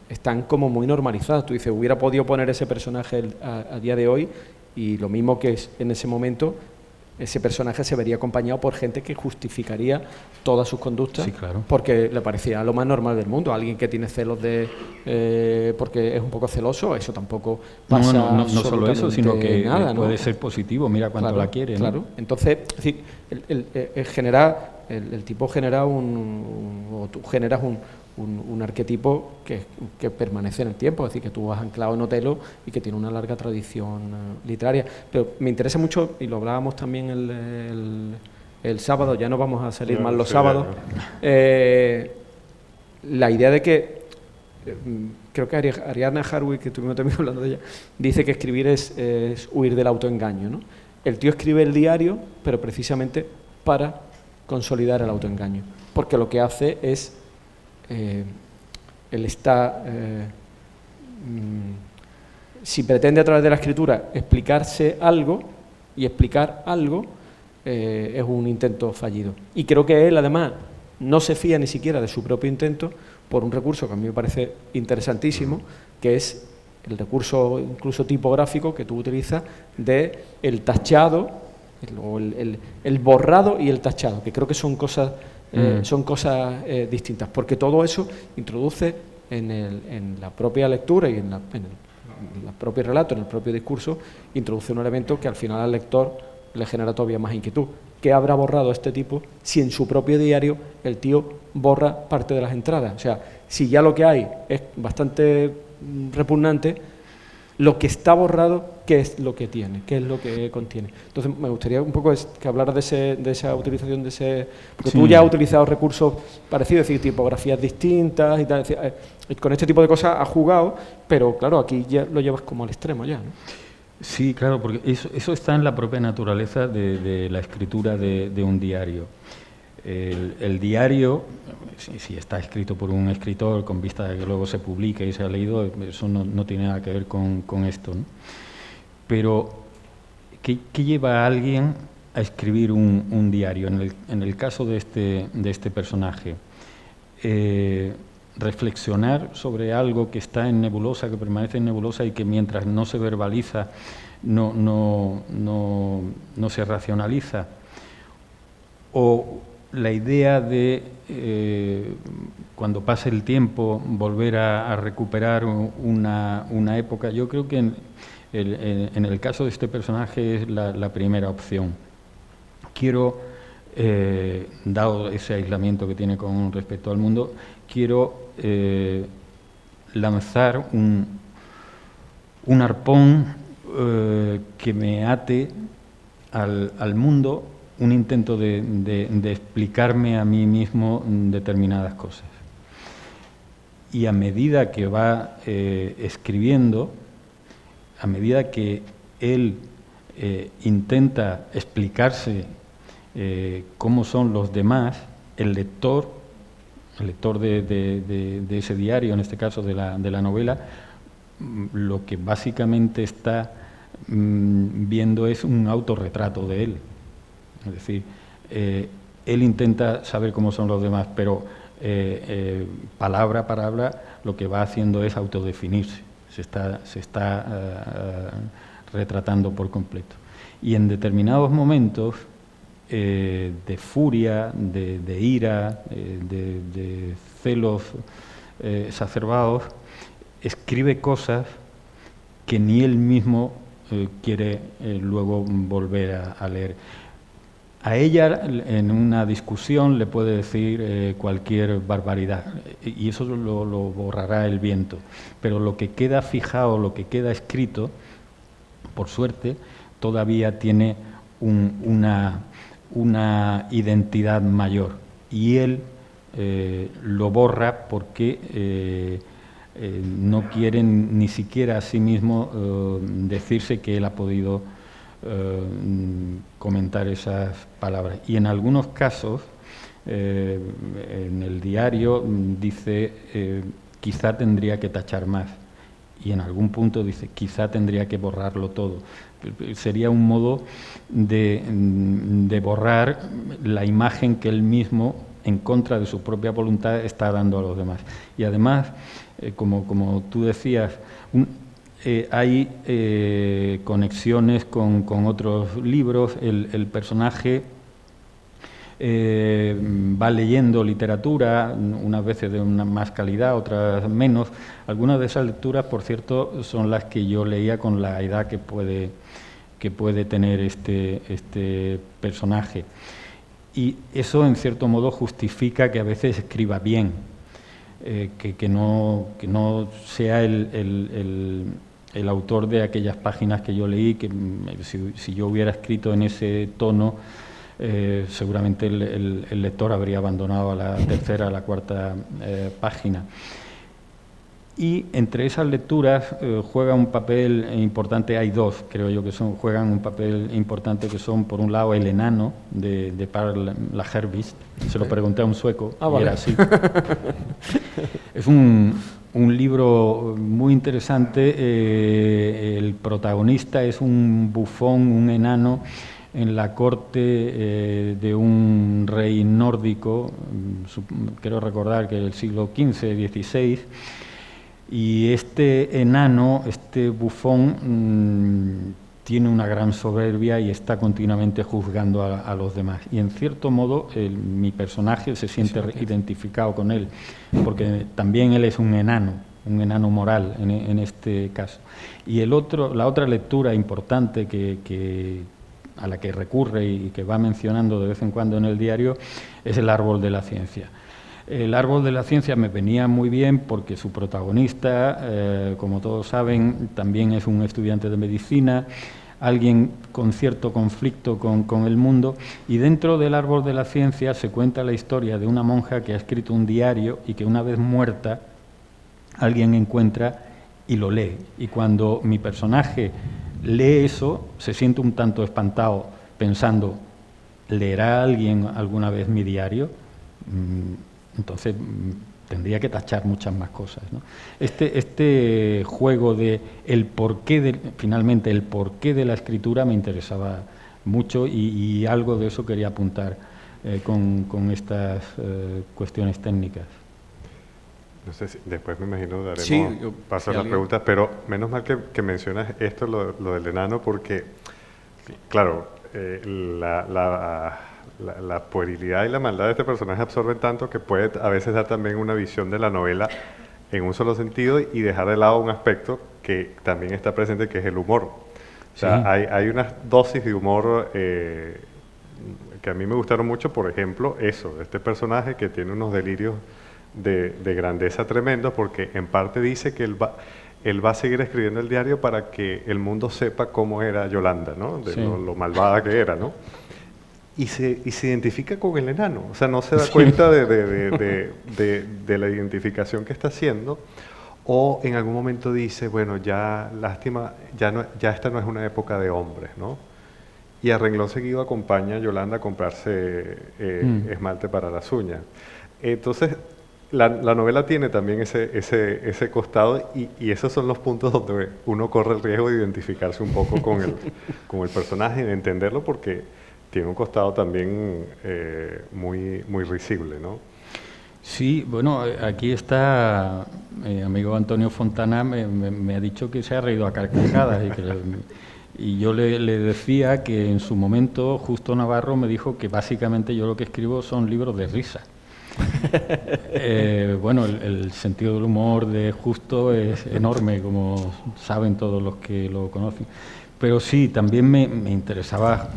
están como muy normalizadas. Tú dices, hubiera podido poner ese personaje a día de hoy y lo mismo que es en ese momento, ese personaje se vería acompañado por gente que justificaría todas sus conductas, Sí, claro. porque le parecía lo más normal del mundo. Alguien que tiene celos porque es un poco celoso, eso tampoco pasa. No solo eso, sino que nada, ¿no? puede ser positivo, mira cuánto Claro, la quiere, ¿no? claro. Entonces, es decir, el tipo genera o tú generas un arquetipo que permanece en el tiempo, es decir, que tú has anclado en Otelo y que tiene una larga tradición literaria. Pero me interesa mucho, y lo hablábamos también el sábado, ya no vamos a salir más los sábados, la idea de que, creo que Ariadna Harwick, que estuvimos también hablando de ella, dice que escribir es huir del autoengaño, ¿no? El tío escribe el diario, pero precisamente para consolidar el autoengaño, porque lo que hace es él está si pretende a través de la escritura explicarse algo y explicar algo, es un intento fallido. Y creo que él, además, no se fía ni siquiera de su propio intento por un recurso que a mí me parece interesantísimo, que es el recurso incluso tipográfico que tú utilizas de el tachado, el borrado y el tachado, que creo que son cosas distintas, porque todo eso introduce en la propia lectura y en el propio relato, en el propio discurso, introduce un elemento que al final al lector le genera todavía más inquietud. ¿Qué habrá borrado este tipo si en su propio diario el tío borra parte de las entradas? O sea, si ya lo que hay es bastante repugnante, lo que está borrado, ¿qué es lo que tiene? ¿Qué es lo que contiene? Entonces, me gustaría un poco que hablaras de esa utilización de ese... Porque sí, tú ya has utilizado recursos parecidos, es decir, tipografías distintas y tal. Es decir, con este tipo de cosas has jugado, pero claro, aquí ya lo llevas como al extremo ya, ¿no? Sí, claro, porque eso está en la propia naturaleza de la escritura de un diario. El diario, si está escrito por un escritor con vista de que luego se publique y se ha leído, eso no tiene nada que ver con esto, ¿no? Pero, ¿qué lleva a alguien a escribir un diario? En el caso de este personaje, reflexionar sobre algo que está en nebulosa, que permanece en nebulosa y que mientras no se verbaliza, no se racionaliza. O la idea de, cuando pase el tiempo, volver a recuperar una época. Yo creo que en el caso de este personaje es la primera opción. Quiero, dado ese aislamiento que tiene con respecto al mundo, quiero lanzar un arpón que me ate al mundo, un intento de explicarme a mí mismo determinadas cosas. Y a medida que va escribiendo, a medida que él intenta explicarse cómo son los demás, el lector de ese diario, en este caso de la novela, lo que básicamente está viendo es un autorretrato de él. Es decir, él intenta saber cómo son los demás, pero palabra a palabra lo que va haciendo es autodefinirse, se está retratando por completo. Y en determinados momentos de furia, de ira, de celos exacerbados, escribe cosas que ni él mismo quiere luego volver a leer. A ella, en una discusión, le puede decir cualquier barbaridad, y eso lo borrará el viento. Pero lo que queda fijado, lo que queda escrito, por suerte, todavía tiene una identidad mayor. y él lo borra porque no quiere ni siquiera a sí mismo decirse que él ha podido comentar esas palabras. Y en algunos casos, en el diario dice quizá tendría que tachar más, y en algún punto dice quizá tendría que borrarlo todo. Sería un modo de borrar la imagen que él mismo, en contra de su propia voluntad, está dando a los demás. Y además, como tú decías, hay conexiones con otros libros. El personaje va leyendo literatura, unas veces de una más calidad, otras menos. Algunas de esas lecturas, por cierto, son las que yo leía con la edad que puede tener este personaje. Y eso, en cierto modo, justifica que a veces escriba bien, que no sea el autor de aquellas páginas que yo leí, que si yo hubiera escrito en ese tono, seguramente el lector habría abandonado a la tercera, a la cuarta página. Y entre esas lecturas juega un papel importante, hay dos, creo yo, que juegan un papel importante, que son, por un lado, El enano, de Paul Lagerkvist. Se lo pregunté a un sueco, y vale. era así. Es un libro muy interesante. El protagonista es un bufón, un enano, en la corte de un rey nórdico, quiero recordar que del siglo XV, XVI, y este enano, este bufón, tiene una gran soberbia y está continuamente juzgando a los demás. Y en cierto modo mi personaje se siente identificado con él, porque también él es un enano moral en este caso. Y la otra lectura importante a la que recurre y que va mencionando de vez en cuando en el diario es El árbol de la ciencia. El árbol de la ciencia me venía muy bien porque su protagonista, como todos saben, también es un estudiante de medicina, alguien con cierto conflicto con el mundo, y dentro del árbol de la ciencia se cuenta la historia de una monja que ha escrito un diario y que una vez muerta alguien encuentra y lo lee. Y cuando mi personaje lee eso, se siente un tanto espantado pensando, ¿leerá alguien alguna vez mi diario? Entonces tendría que tachar muchas más cosas, ¿no? Este juego de finalmente el porqué de la escritura me interesaba mucho, y algo de eso quería apuntar con estas cuestiones técnicas. No sé si después, me imagino, daremos paso a las alguien... preguntas, pero menos mal que mencionas esto, lo del enano, porque, claro, la puerilidad y la maldad de este personaje absorben tanto que puede a veces dar también una visión de la novela en un solo sentido y dejar de lado un aspecto que también está presente, que es el humor. O sea, sí, hay unas dosis de humor que a mí me gustaron mucho. Por ejemplo, eso, este personaje que tiene unos delirios de grandeza tremendos, porque en parte dice que él va a seguir escribiendo el diario para que el mundo sepa cómo era Yolanda, ¿no? De lo malvada que era, ¿no? Y se identifica con el enano, o sea, no se da cuenta de la identificación que está haciendo, o en algún momento dice, bueno, ya, lástima, ya esta no es una época de hombres, ¿no? Y a renglón seguido acompaña a Yolanda a comprarse esmalte para las uñas. Entonces, la novela tiene también ese costado, y esos son los puntos donde uno corre el riesgo de identificarse un poco con el personaje, de entenderlo, porque tiene un costado también muy risible, ¿no? Sí, bueno, aquí está mi amigo Antonio Fontana, me ha dicho que se ha reído a carcajadas, y yo le decía que en su momento Justo Navarro me dijo que básicamente yo lo que escribo son libros de risa. Bueno, el sentido del humor de Justo es enorme, como saben todos los que lo conocen, pero sí, también me interesaba,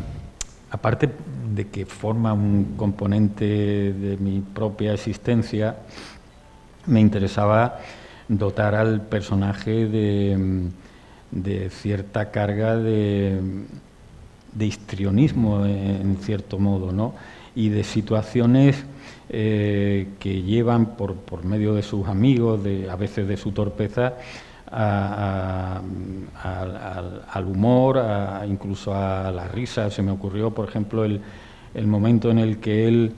aparte de que forma un componente de mi propia existencia, me interesaba dotar al personaje de cierta carga de histrionismo, en cierto modo, ¿no? y de situaciones que llevan por medio de sus amigos, a veces de su torpeza, al humor, incluso a la risa. Se me ocurrió, por ejemplo, el momento en el que él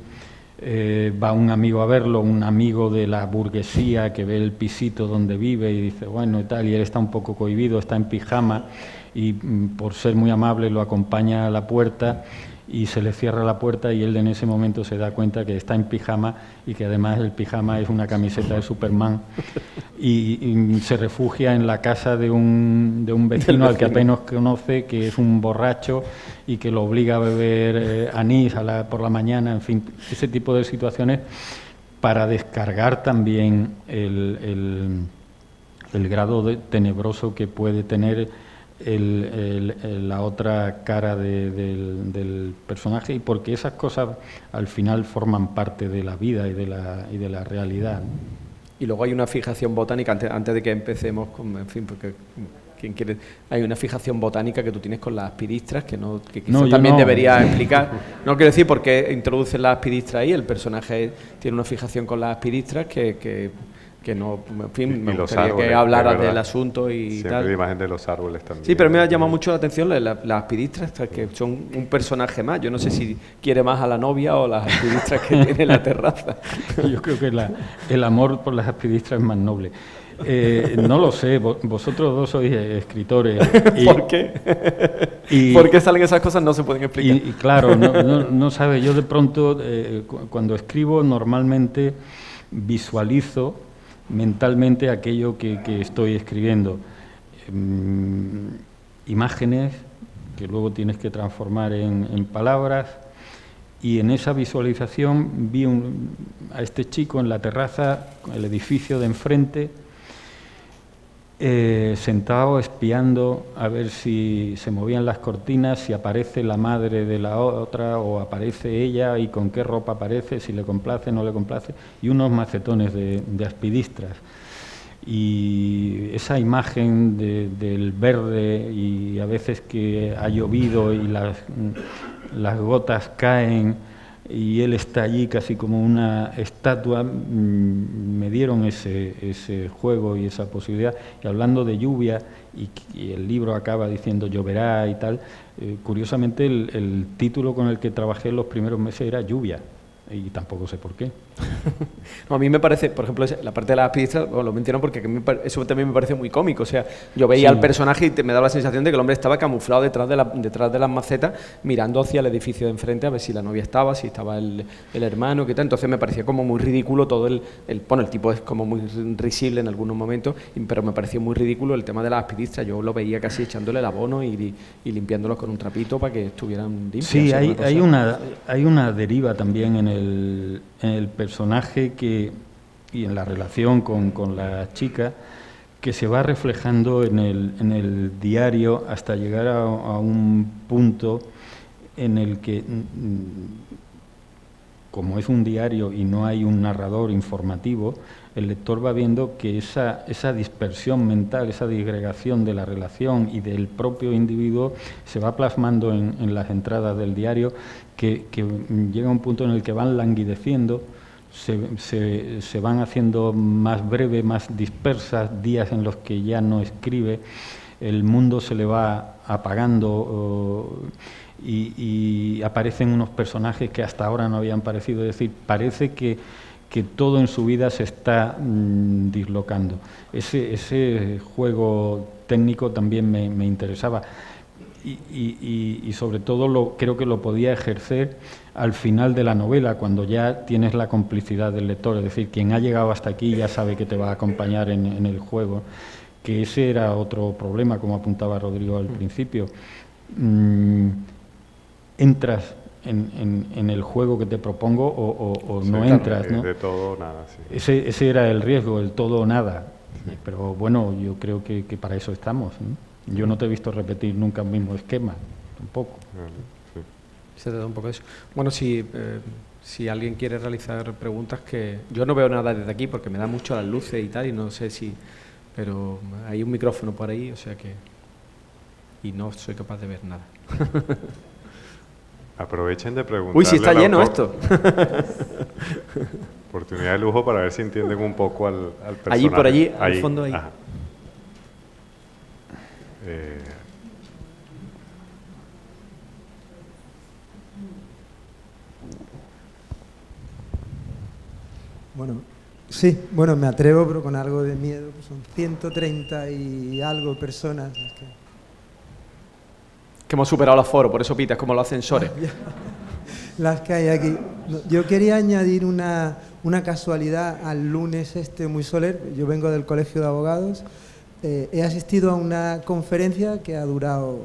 va un amigo a verlo, un amigo de la burguesía que ve el pisito donde vive y dice, bueno, y tal, y él está un poco cohibido, está en pijama y por ser muy amable lo acompaña a la puerta y se le cierra la puerta y él en ese momento se da cuenta que está en pijama y que además el pijama es una camiseta de Superman y se refugia en la casa de un vecino al que apenas conoce, que es un borracho y que lo obliga a beber anís por la mañana, en fin, ese tipo de situaciones para descargar también el grado tenebroso que puede tener la otra cara del personaje, y porque esas cosas al final forman parte de la vida y de la realidad. Y luego hay una fijación botánica, antes de que empecemos, en fin, porque quien quiere, hay una fijación botánica que tú tienes con las aspidistras, que quizás también deberías explicar. No quiero decir por qué introduces las aspidistras ahí, el personaje tiene una fijación con las aspidistras que no, en fin, me gustaría que hablaras del asunto y siempre tal. la imagen de los árboles también. Sí, pero me ha llamado mucho la atención las aspidistras, que son un personaje más. Yo no sé si quiere más a la novia o las aspidistras que tiene en la terraza. Yo creo que el amor por las aspidistras es más noble. No lo sé, vosotros dos sois escritores. ¿Por qué? ¿Por qué salen esas cosas? No se pueden explicar. Y claro, no sabe, yo de pronto, cuando escribo, normalmente visualizo mentalmente aquello que estoy escribiendo. Imágenes que luego tienes que transformar en palabras, y en esa visualización vi a este chico en la terraza, el edificio de enfrente, sentado espiando a ver si se movían las cortinas, si aparece la madre de la otra o aparece ella y con qué ropa aparece, si le complace, no le complace, y unos macetones de aspidistras. Y esa imagen del verde, y a veces que ha llovido y las gotas caen y él está allí casi como una estatua, me dieron ese juego y esa posibilidad. Y hablando de lluvia, y el libro acaba diciendo lloverá y tal, curiosamente el título con el que trabajé en los primeros meses era Lluvia, y tampoco sé por qué. No, a mí me parece, por ejemplo, la parte de las aspidistras, bueno, lo menciono porque eso también me parece muy cómico. O sea, yo veía al personaje y me daba la sensación de que el hombre estaba camuflado detrás de las macetas, mirando hacia el edificio de enfrente a ver si la novia estaba, si estaba el hermano, qué tal. Entonces me parecía como muy ridículo todo bueno, el tipo es como muy risible en algunos momentos, pero me pareció muy ridículo el tema de las aspidistras. Yo lo veía casi echándole el abono y limpiándolos con un trapito para que estuvieran limpios. Sí, hay una deriva también en el personaje y en la relación con la chica, que se va reflejando en el diario hasta llegar a un punto en el que, como es un diario y no hay un narrador informativo, el lector va viendo que esa dispersión mental, esa disgregación de la relación y del propio individuo se va plasmando en las entradas del diario, que llega a un punto en el que van languideciendo, se van haciendo más breves, más dispersas, días en los que ya no escribe, el mundo se le va apagando y aparecen unos personajes que hasta ahora no habían aparecido. Es decir, parece que todo en su vida se está dislocando. Ese juego técnico también me interesaba. Y sobre todo creo que lo podía ejercer al final de la novela, cuando ya tienes la complicidad del lector, es decir, quien ha llegado hasta aquí ya sabe que te va a acompañar en el juego, que ese era otro problema, como apuntaba Rodrigo al principio. Entras en el juego que te propongo o no entras, ¿no? De todo o nada, sí. Ese era el riesgo, el todo o nada. Pero bueno, yo creo que para eso estamos, ¿no? Yo no te he visto repetir nunca el mismo esquema, tampoco. Sí. Se trata un poco de eso. Bueno, si alguien quiere realizar preguntas, que yo no veo nada desde aquí porque me da mucho las luces y tal, y no sé si... Pero hay un micrófono por ahí, o sea que... Y no soy capaz de ver nada. Aprovechen de preguntar. Uy, sí está lleno esto. Oportunidad de lujo para ver si entienden un poco al personaje. Allí, por allí, al fondo ahí. Bueno, sí, bueno, me atrevo, pero con algo de miedo. Pues son 130 y algo personas. Que hemos superado el aforo, por eso pitas como los ascensores. Las que hay aquí. Yo quería añadir una casualidad al lunes muy soler. Yo vengo del Colegio de Abogados. He asistido a una conferencia que ha durado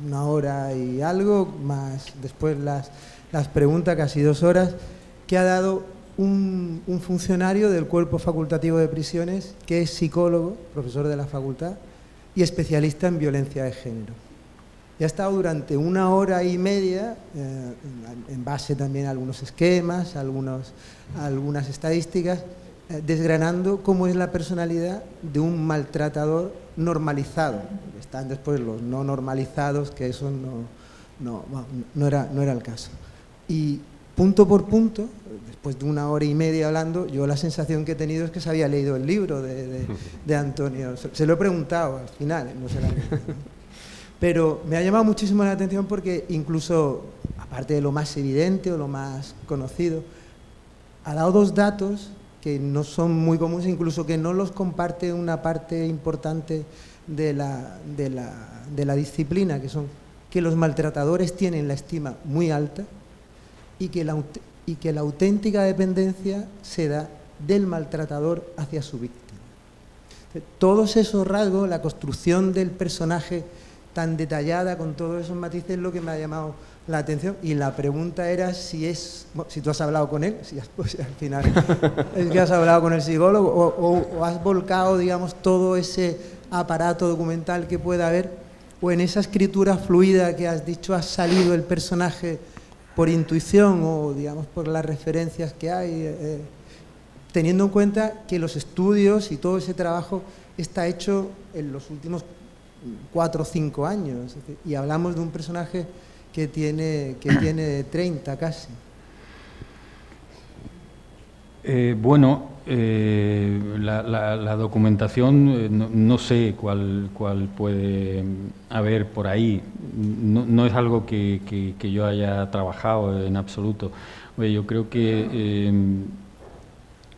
1 hora y algo, más después las preguntas, casi 2 horas, que ha dado un funcionario del Cuerpo Facultativo de Prisiones, que es psicólogo, profesor de la facultad y especialista en violencia de género. Y ha estado durante 1 hora y media, en base también a algunos esquemas, algunas estadísticas, desgranando cómo es la personalidad de un maltratador normalizado. Están después los no normalizados, que eso no era el caso. Y punto por punto, después de 1 hora y media hablando, yo la sensación que he tenido es que se había leído el libro de Antonio. Se lo he preguntado al final, no se lo he leído, ¿no? Pero me ha llamado muchísimo la atención porque incluso, aparte de lo más evidente o lo más conocido, ha dado 2 datos que no son muy comunes, incluso que no los comparte una parte importante de la disciplina, que son que los maltratadores tienen la estima muy alta y que la auténtica dependencia se da del maltratador hacia su víctima. Todos esos rasgos, la construcción del personaje tan detallada, con todos esos matices, es lo que me ha llamado la atención. Y la pregunta era si tú has hablado con él, si al final es que has hablado con el psicólogo, o has volcado, digamos, todo ese aparato documental que pueda haber, o en esa escritura fluida que has dicho, has salido el personaje por intuición o, digamos, por las referencias que hay, teniendo en cuenta que los estudios y todo ese trabajo está hecho en los últimos 4 o 5 años, y hablamos de un personaje que tiene 30 casi. La documentación no sé cuál puede haber por ahí. No es algo que yo haya trabajado en absoluto. Yo creo que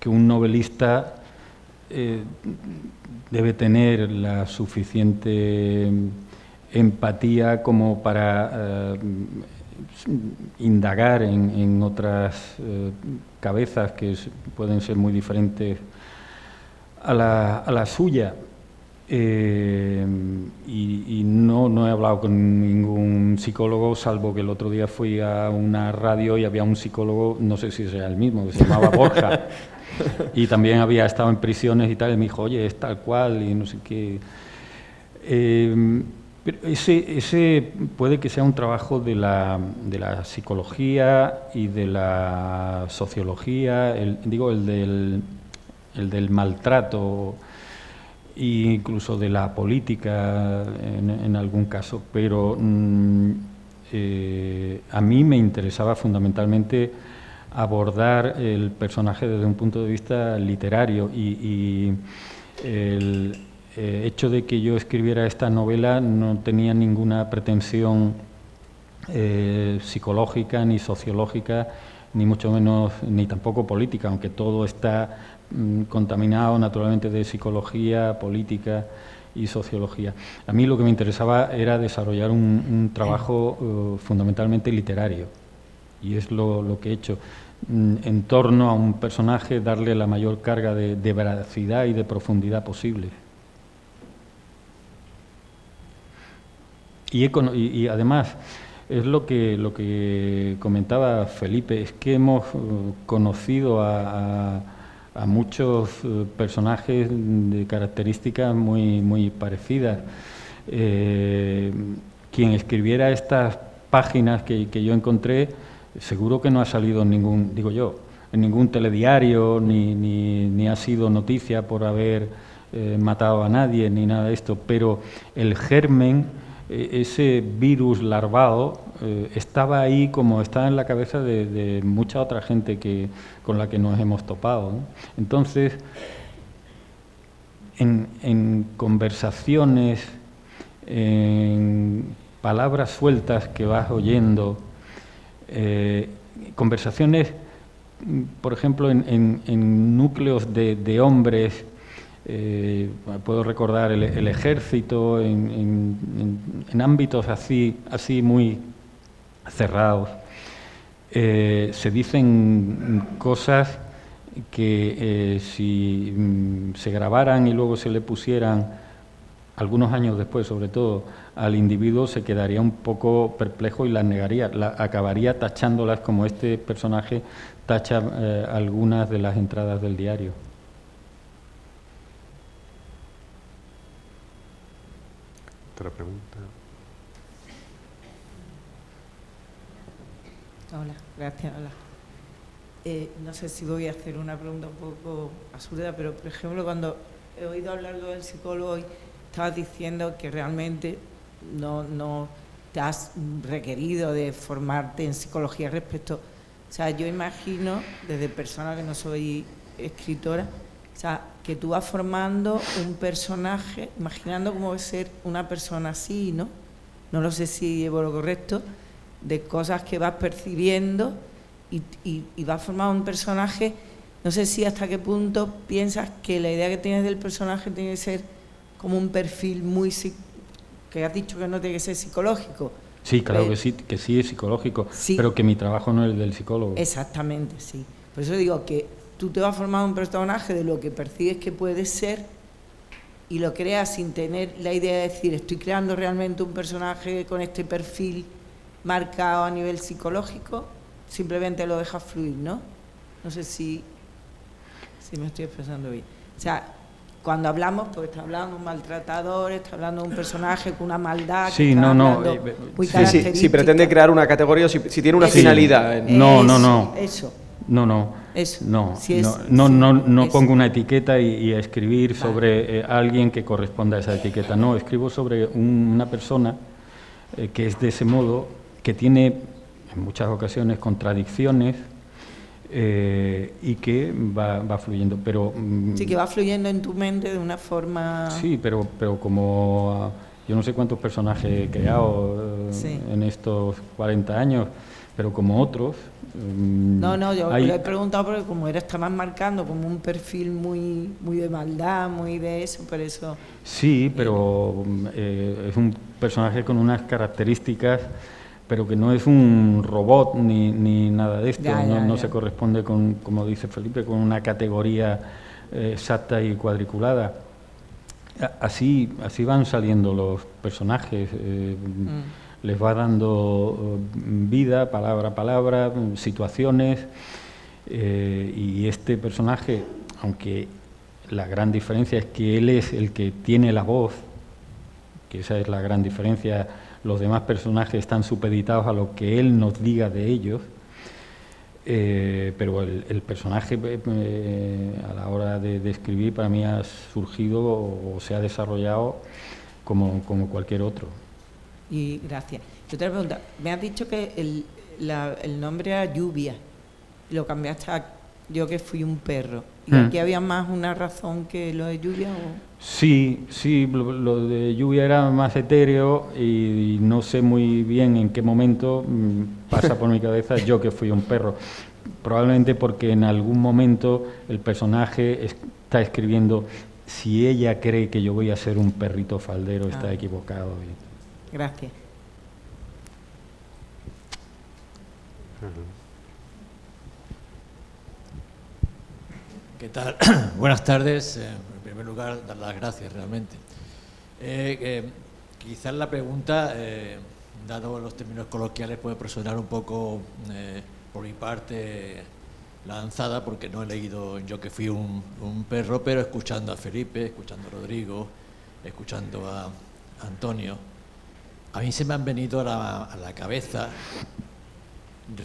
un novelista debe tener la suficiente empatía como para indagar en otras cabezas que pueden ser muy diferentes a la suya. Y no he hablado con ningún psicólogo, salvo que el otro día fui a una radio y había un psicólogo, no sé si sea el mismo, que se llamaba Borja, y también había estado en prisiones y tal, y me dijo, oye, es tal cual, y no sé qué. Pero ese puede que sea un trabajo de la psicología y de la sociología, el del maltrato, e incluso de la política en algún caso, pero a mí me interesaba fundamentalmente abordar el personaje desde un punto de vista literario, y el hecho de que yo escribiera esta novela no tenía ninguna pretensión psicológica ni sociológica, ni mucho menos, ni tampoco política, aunque todo está contaminado naturalmente de psicología, política y sociología. A mí lo que me interesaba era desarrollar un trabajo fundamentalmente literario, y es lo que he hecho, en torno a un personaje, darle la mayor carga de veracidad y de profundidad posible. Y además, es lo que comentaba Felipe, es que hemos conocido a muchos personajes de características muy parecidas. Quien escribiera estas páginas que yo encontré, seguro que no ha salido en ningún telediario, ni ha sido noticia por haber matado a nadie, ni nada de esto, pero el germen ese virus larvado estaba ahí como está en la cabeza de mucha otra gente con la que nos hemos topado, ¿no? Entonces, en conversaciones, en palabras sueltas que vas oyendo, conversaciones, por ejemplo, en núcleos de hombres, puedo recordar el ejército, en ámbitos así muy cerrados, se dicen cosas que si se grabaran y luego se le pusieran, algunos años después sobre todo, al individuo, se quedaría un poco perplejo y las negaría, acabaría tachándolas como este personaje tacha algunas de las entradas del diario. Otra pregunta. Hola, gracias. Hola. No sé si voy a hacer una pregunta un poco absurda, pero por ejemplo, cuando he oído hablar del psicólogo hoy, estabas diciendo que realmente no te has requerido de formarte en psicología respecto. O sea, yo imagino, desde persona que no soy escritora, o sea, que tú vas formando un personaje, imaginando cómo va a ser una persona así, ¿no? No lo sé si llevo lo correcto, de cosas que vas percibiendo y vas formando un personaje. No sé si hasta qué punto piensas que la idea que tienes del personaje tiene que ser como un perfil muy... que has dicho que no tiene que ser psicológico. Sí, claro que sí es psicológico, sí, pero que mi trabajo no es el del psicólogo. Exactamente, sí. Por eso digo que tú te vas formando un personaje de lo que percibes que puede ser y lo creas sin tener la idea de decir, estoy creando realmente un personaje con este perfil marcado a nivel psicológico, simplemente lo dejas fluir, ¿no? No sé si me estoy expresando bien. O sea, cuando hablamos, pues está hablando de un maltratador, está hablando de un personaje con una maldad. Sí, si pretende crear una categoría o si tiene una finalidad. No. Eso. No pongo una etiqueta y a escribir sobre alguien que corresponda a esa etiqueta. No, escribo sobre una persona que es de ese modo, que tiene en muchas ocasiones contradicciones y que va fluyendo. Pero, sí, que va fluyendo en tu mente de una forma... Sí, pero como yo no sé cuántos personajes he creado en estos 40 años, pero como otros... yo le he preguntado porque como estabas marcando como un perfil muy de maldad, muy de eso, por eso... Sí, pero es un personaje con unas características, pero que no es un robot ni nada de esto, no se corresponde con, como dice Felipe, con una categoría exacta y cuadriculada. Así van saliendo los personajes, les va dando vida, palabra a palabra, situaciones, y este personaje, aunque la gran diferencia es que él es el que tiene la voz, que esa es la gran diferencia, los demás personajes están supeditados a lo que él nos diga de ellos, pero el personaje a la hora de escribir para mí ha surgido o se ha desarrollado como cualquier otro. Y gracias. Y otra pregunta, me has dicho que el nombre era Lluvia, lo cambiaste a Yo que fui un perro. ¿Y aquí había más una razón que lo de Lluvia? ¿O? Sí, lo de Lluvia era más etéreo y no sé muy bien en qué momento pasa por mi cabeza Yo que fui un perro. Probablemente porque en algún momento el personaje está escribiendo, si ella cree que yo voy a ser un perrito faldero, está equivocado. Gracias. ¿Qué tal? Buenas tardes. En primer lugar, dar las gracias realmente. Quizás la pregunta, dado los términos coloquiales, puede sonar un poco, por mi parte, lanzada, porque no he leído Yo que fui un perro, pero escuchando a Felipe, escuchando a Rodrigo, escuchando a Antonio, a mí se me han venido a la cabeza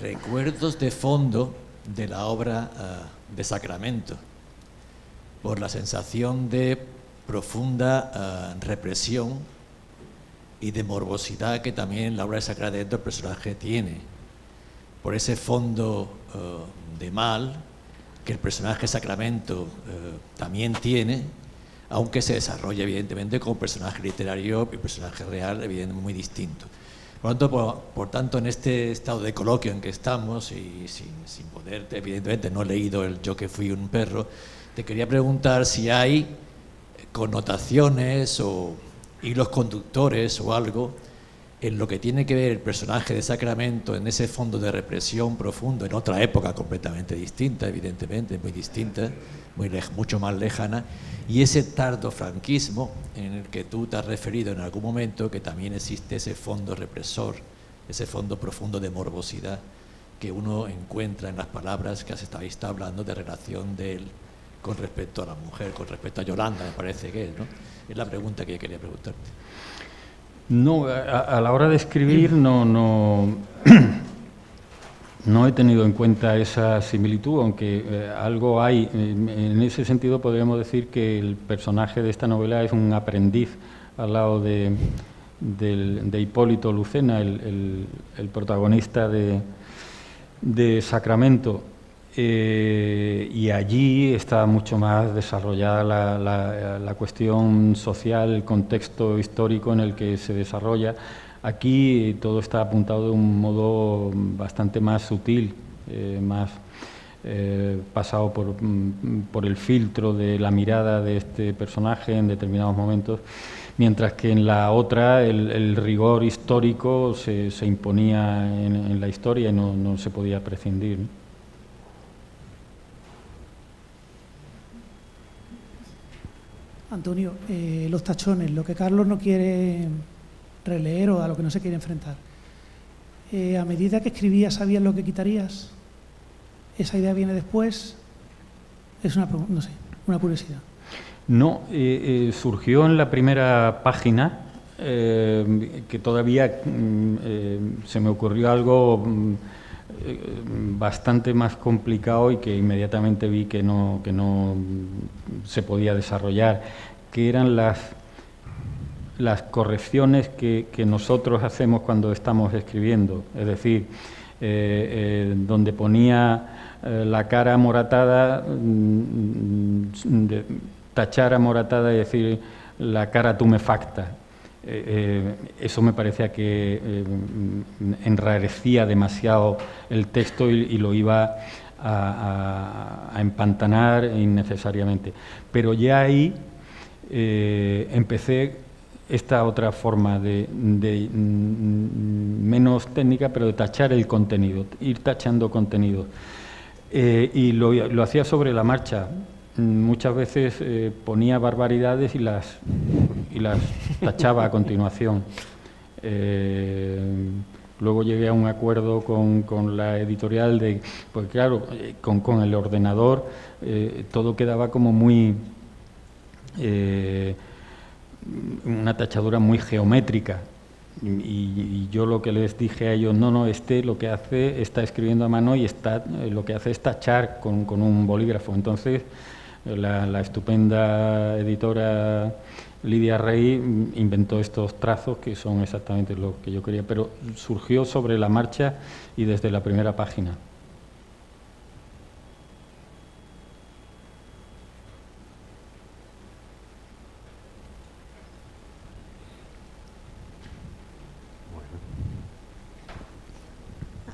recuerdos de fondo de la obra de Sacramento, por la sensación de profunda represión y de morbosidad que también la obra de Sacramento el personaje tiene, por ese fondo de mal que el personaje Sacramento también tiene, aunque se desarrolla evidentemente como personaje literario y personaje real, evidentemente muy distinto. Por tanto, en este estado de coloquio en que estamos y sin poder, evidentemente no he leído el Yo que fui un perro, te quería preguntar si hay connotaciones o hilos conductores o algo en lo que tiene que ver el personaje de Sacramento en ese fondo de represión profundo, en otra época completamente distinta, evidentemente, muy distinta, mucho más lejana, y ese tardo franquismo en el que tú te has referido en algún momento, que también existe ese fondo represor, ese fondo profundo de morbosidad que uno encuentra en las palabras que has estado hablando de relación de él con respecto a la mujer, con respecto a Yolanda, me parece que es, ¿no? Es la pregunta que yo quería preguntarte. No, a la hora de escribir no he tenido en cuenta esa similitud, aunque algo hay. En ese sentido podríamos decir que el personaje de esta novela es un aprendiz al lado de Hipólito Lucena, el protagonista de Sacramento. Y allí está mucho más desarrollada la cuestión social, el contexto histórico en el que se desarrolla. Aquí todo está apuntado de un modo bastante más sutil, más pasado por el filtro de la mirada de este personaje en determinados momentos, mientras que en la otra el rigor histórico se imponía en la historia y no se podía prescindir, ¿no? Antonio, los tachones, lo que Carlos no quiere releer o a lo que no se quiere enfrentar. A medida que escribías, ¿sabías lo que quitarías? ¿Esa idea viene después? Es una curiosidad. No, surgió en la primera página, que todavía se me ocurrió algo bastante más complicado y que inmediatamente vi que no se podía desarrollar, que eran las correcciones que nosotros hacemos cuando estamos escribiendo. Es decir, donde ponía la cara amoratada, tachar amoratada y decir la cara tumefacta. Eso me parecía que enrarecía demasiado el texto y lo iba a empantanar innecesariamente. Pero ya ahí empecé esta otra forma de menos técnica, pero de tachar el contenido, ir tachando contenido. Y lo hacía sobre la marcha. Muchas veces ponía barbaridades y las tachaba a continuación. Luego llegué a un acuerdo con la editorial de, pues claro, con el ordenador todo quedaba como muy una tachadura muy geométrica. Y yo lo que les dije a ellos, no, lo que hace, está escribiendo a mano y lo que hace es tachar con un bolígrafo. Entonces la estupenda editora Lidia Rey inventó estos trazos que son exactamente lo que yo quería, pero surgió sobre la marcha y desde la primera página.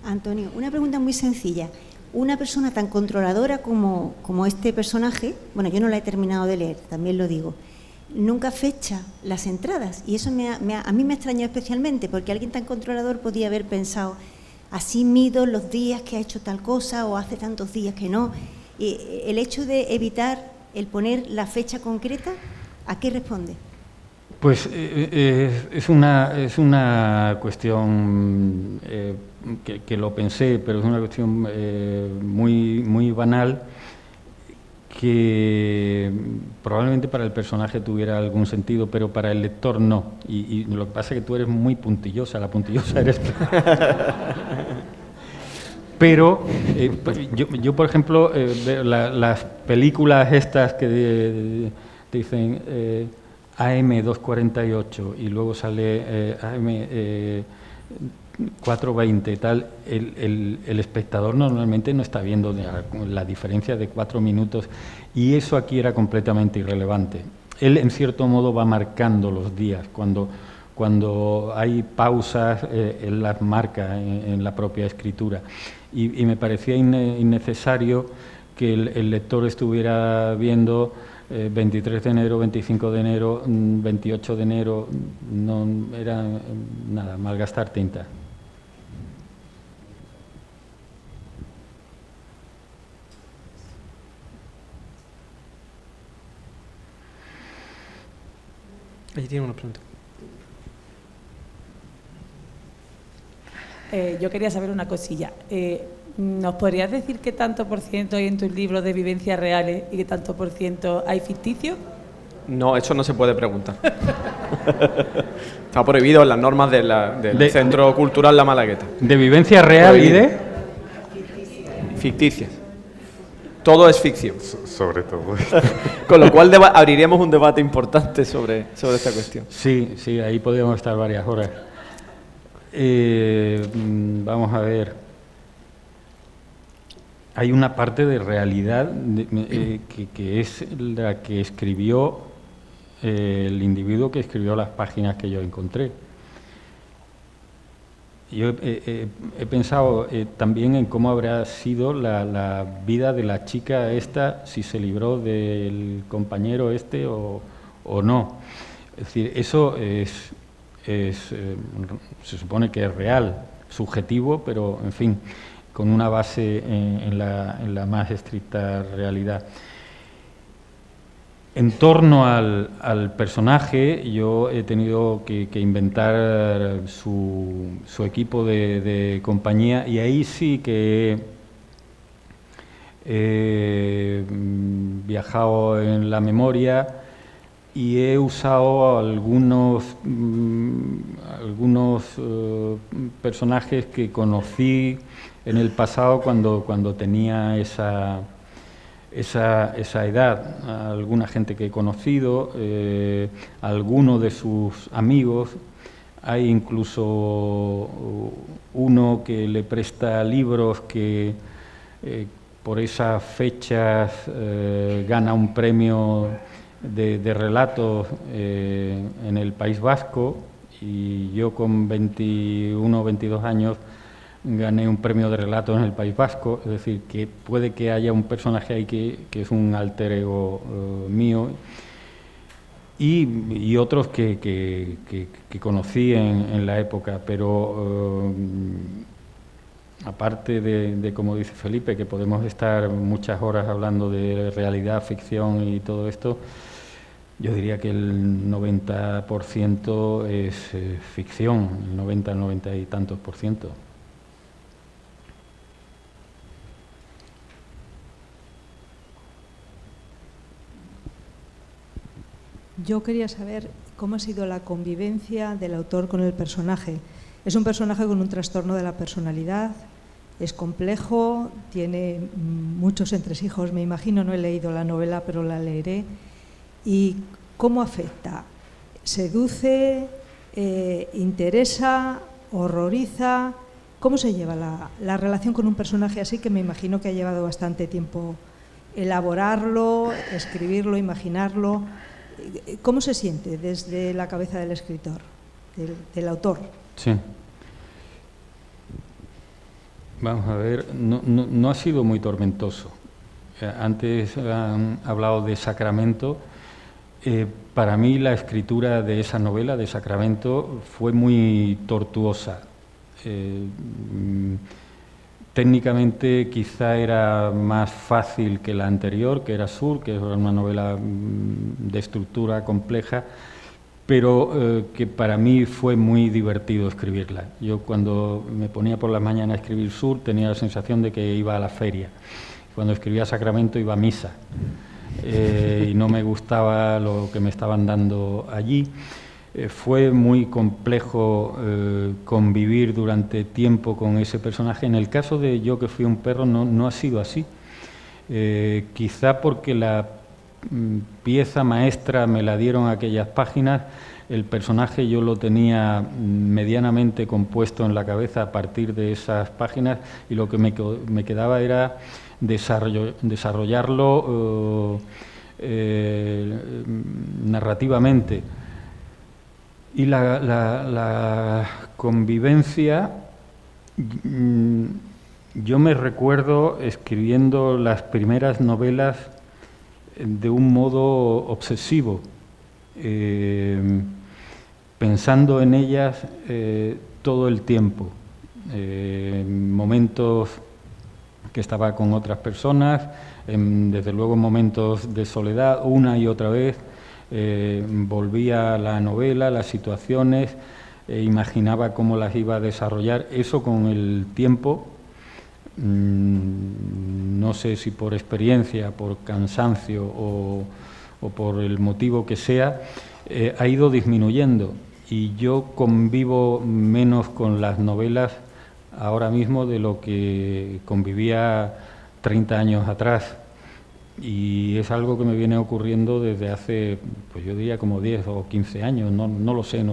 Antonio, una pregunta muy sencilla. Una persona tan controladora como este personaje, bueno, yo no la he terminado de leer, también lo digo, nunca fecha las entradas, y eso a mí me extrañó especialmente, porque alguien tan controlador podía haber pensado, así mido los días que ha hecho tal cosa o hace tantos días que no. El hecho de evitar el poner la fecha concreta, ¿a qué responde? Pues es una cuestión que lo pensé, pero es una cuestión muy banal, que probablemente para el personaje tuviera algún sentido, pero para el lector no. Y lo que pasa es que tú eres muy puntillosa, la puntillosa eres tú. Pero yo, por ejemplo, veo las películas estas que te dicen AM248 y luego sale AM420 y tal, el espectador normalmente no está viendo la diferencia de 4 minutos, y eso aquí era completamente irrelevante. Él, en cierto modo, va marcando los días. Cuando hay pausas, él las marca en la propia escritura. Y me parecía innecesario que el lector estuviera viendo 23 de enero, 25 de enero, 28 de enero, no era nada, malgastar tinta. Allí tiene una pregunta. Yo quería saber una cosilla. ¿Nos podrías decir qué tanto por ciento hay en tus libros de vivencias reales y qué tanto por ciento hay ficticio? No, eso no se puede preguntar. Está prohibido en las normas del Centro Cultural La Malagueta. ¿De vivencia real prohibido. Y de...? Ficticias. Todo es ficción. Sobre todo. Con lo cual abriríamos un debate importante sobre esta cuestión. Sí, ahí podríamos estar varias horas. Vamos a ver. Hay una parte de realidad que es la que escribió el individuo que escribió las páginas que yo encontré. Yo he pensado también en cómo habrá sido la vida de la chica esta, si se libró del compañero este o no. Es decir, eso se supone que es real, subjetivo, pero en fin, con una base en la más estricta realidad. En torno al personaje, yo he tenido que inventar su equipo de compañía, y ahí sí que he viajado en la memoria y he usado algunos personajes que conocí en el pasado cuando tenía esa edad, alguna gente que he conocido, alguno de sus amigos. Hay incluso uno que le presta libros que por esas fechas gana un premio de relatos en el País Vasco, y yo con 21 o 22 años gané un premio de relatos en el País Vasco. Es decir, que puede que haya un personaje ahí que es un alter ego mío, y otros que conocí en la época, pero aparte de, como dice Felipe, que podemos estar muchas horas hablando de realidad, ficción y todo esto, yo diría que el 90% es ficción, el 90 y tantos %. Yo quería saber cómo ha sido la convivencia del autor con el personaje. Es un personaje con un trastorno de la personalidad, es complejo, tiene muchos entresijos, me imagino, no he leído la novela, pero la leeré. ¿Y cómo afecta? ¿Seduce? ¿Interesa? ¿Horroriza? ¿Cómo se lleva la relación con un personaje así, que me imagino que ha llevado bastante tiempo elaborarlo, escribirlo, imaginarlo? ¿Cómo se siente desde la cabeza del escritor, del autor? Sí. Vamos a ver, no ha sido muy tormentoso. Antes han hablado de Sacramento. Para mí la escritura de esa novela, de Sacramento, fue muy tortuosa. Técnicamente quizá era más fácil que la anterior, que era Sur, que era una novela de estructura compleja, pero que para mí fue muy divertido escribirla. Yo cuando me ponía por las mañanas a escribir Sur tenía la sensación de que iba a la feria. Cuando escribía Sacramento iba a misa, y no me gustaba lo que me estaban dando allí. Fue muy complejo convivir durante tiempo con ese personaje. En el caso de Yo que fui un perro no ha sido así. Quizá porque la pieza maestra me la dieron aquellas páginas. El personaje yo lo tenía medianamente compuesto en la cabeza a partir de esas páginas y lo que me quedaba era desarrollarlo narrativamente. Y la convivencia, yo me recuerdo escribiendo las primeras novelas de un modo obsesivo, pensando en ellas todo el tiempo, momentos que estaba con otras personas, desde luego momentos de soledad, una y otra vez, volvía a la novela, las situaciones, imaginaba cómo las iba a desarrollar. Eso con el tiempo, no sé si por experiencia, por cansancio o por el motivo que sea, ha ido disminuyendo y yo convivo menos con las novelas ahora mismo de lo que convivía 30 años atrás, y es algo que me viene ocurriendo desde hace, pues yo diría como 10 o 15 años, no lo sé,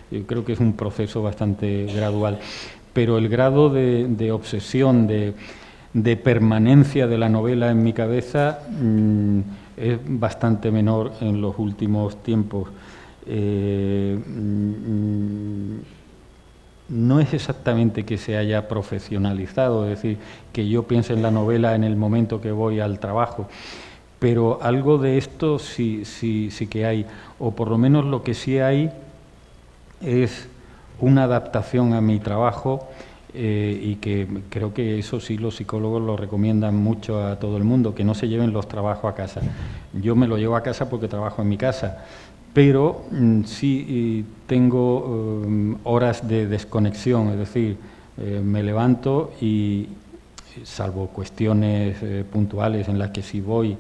yo creo que es un proceso bastante gradual, pero el grado de obsesión, de permanencia de la novela en mi cabeza es bastante menor en los últimos tiempos. No es exactamente que se haya profesionalizado, es decir, que yo piense en la novela en el momento que voy al trabajo, pero algo de esto sí que hay, o por lo menos lo que sí hay es una adaptación a mi trabajo, y que creo que eso sí los psicólogos lo recomiendan mucho a todo el mundo, que no se lleven los trabajos a casa. Yo me lo llevo a casa porque trabajo en mi casa, pero sí tengo horas de desconexión, es decir, me levanto y, salvo cuestiones puntuales en las que si voy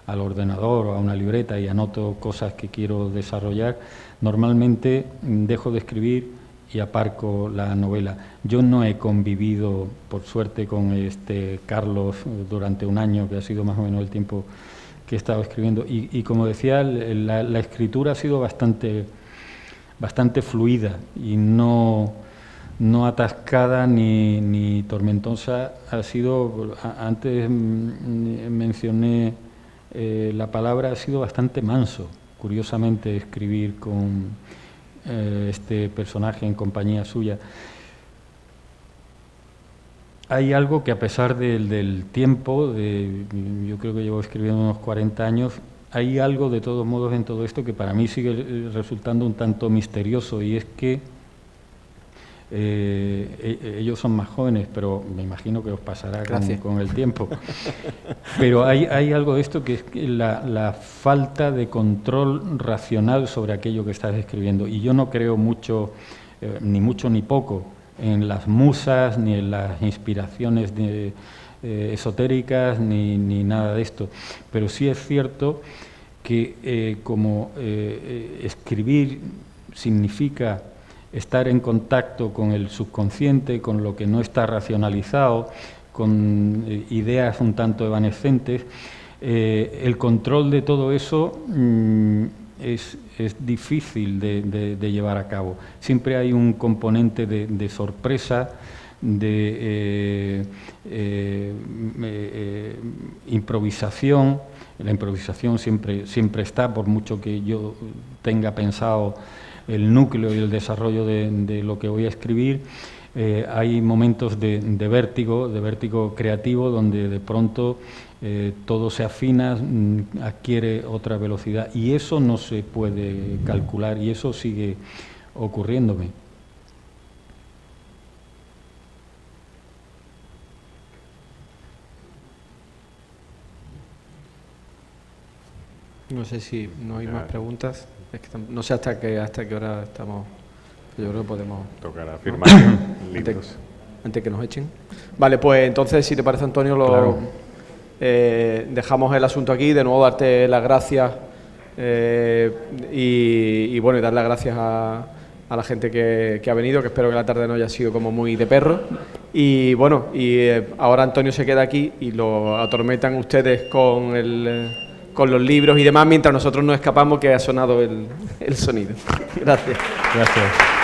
al ordenador o a una libreta y anoto cosas que quiero desarrollar, normalmente dejo de escribir y aparco la novela. Yo no he convivido, por suerte, con Carlos durante un año, que ha sido más o menos el tiempo que he estado escribiendo, y como decía, la escritura ha sido bastante fluida y no atascada ni tormentosa. Ha sido, antes mencioné la palabra, ha sido bastante manso, curiosamente, escribir con este personaje en compañía suya. Hay algo que, a pesar del tiempo, yo creo que llevo escribiendo unos 40 años, hay algo de todos modos en todo esto que para mí sigue resultando un tanto misterioso, y es que ellos son más jóvenes, pero me imagino que os pasará con el tiempo. Pero hay algo de esto que es la falta de control racional sobre aquello que estás escribiendo. Y yo no creo mucho ni poco, en las musas, ni en las inspiraciones esotéricas, ni nada de esto. Pero sí es cierto que como escribir significa estar en contacto con el subconsciente, con lo que no está racionalizado, con ideas un tanto evanescentes, el control de todo eso es difícil de llevar a cabo. Siempre hay un componente de sorpresa, de improvisación. La improvisación siempre está, por mucho que yo tenga pensado el núcleo y el desarrollo de lo que voy a escribir. Hay momentos de vértigo creativo, donde de pronto todo se afina, adquiere otra velocidad, y eso no se puede calcular, y eso sigue ocurriéndome. No sé si no hay más preguntas. Es que no sé hasta qué hora estamos. Yo creo que podemos... Tocará firmar libros. Antes que nos echen. Vale, pues entonces, si te parece, Antonio, Claro. Dejamos el asunto aquí. De nuevo, darte las gracias y bueno, y dar las gracias a la gente que ha venido, que espero que la tarde no haya sido como muy de perro. Y bueno, ahora Antonio se queda aquí y lo atormentan ustedes con con los libros y demás, mientras nosotros nos escapamos, que ha sonado el sonido. Gracias. Gracias.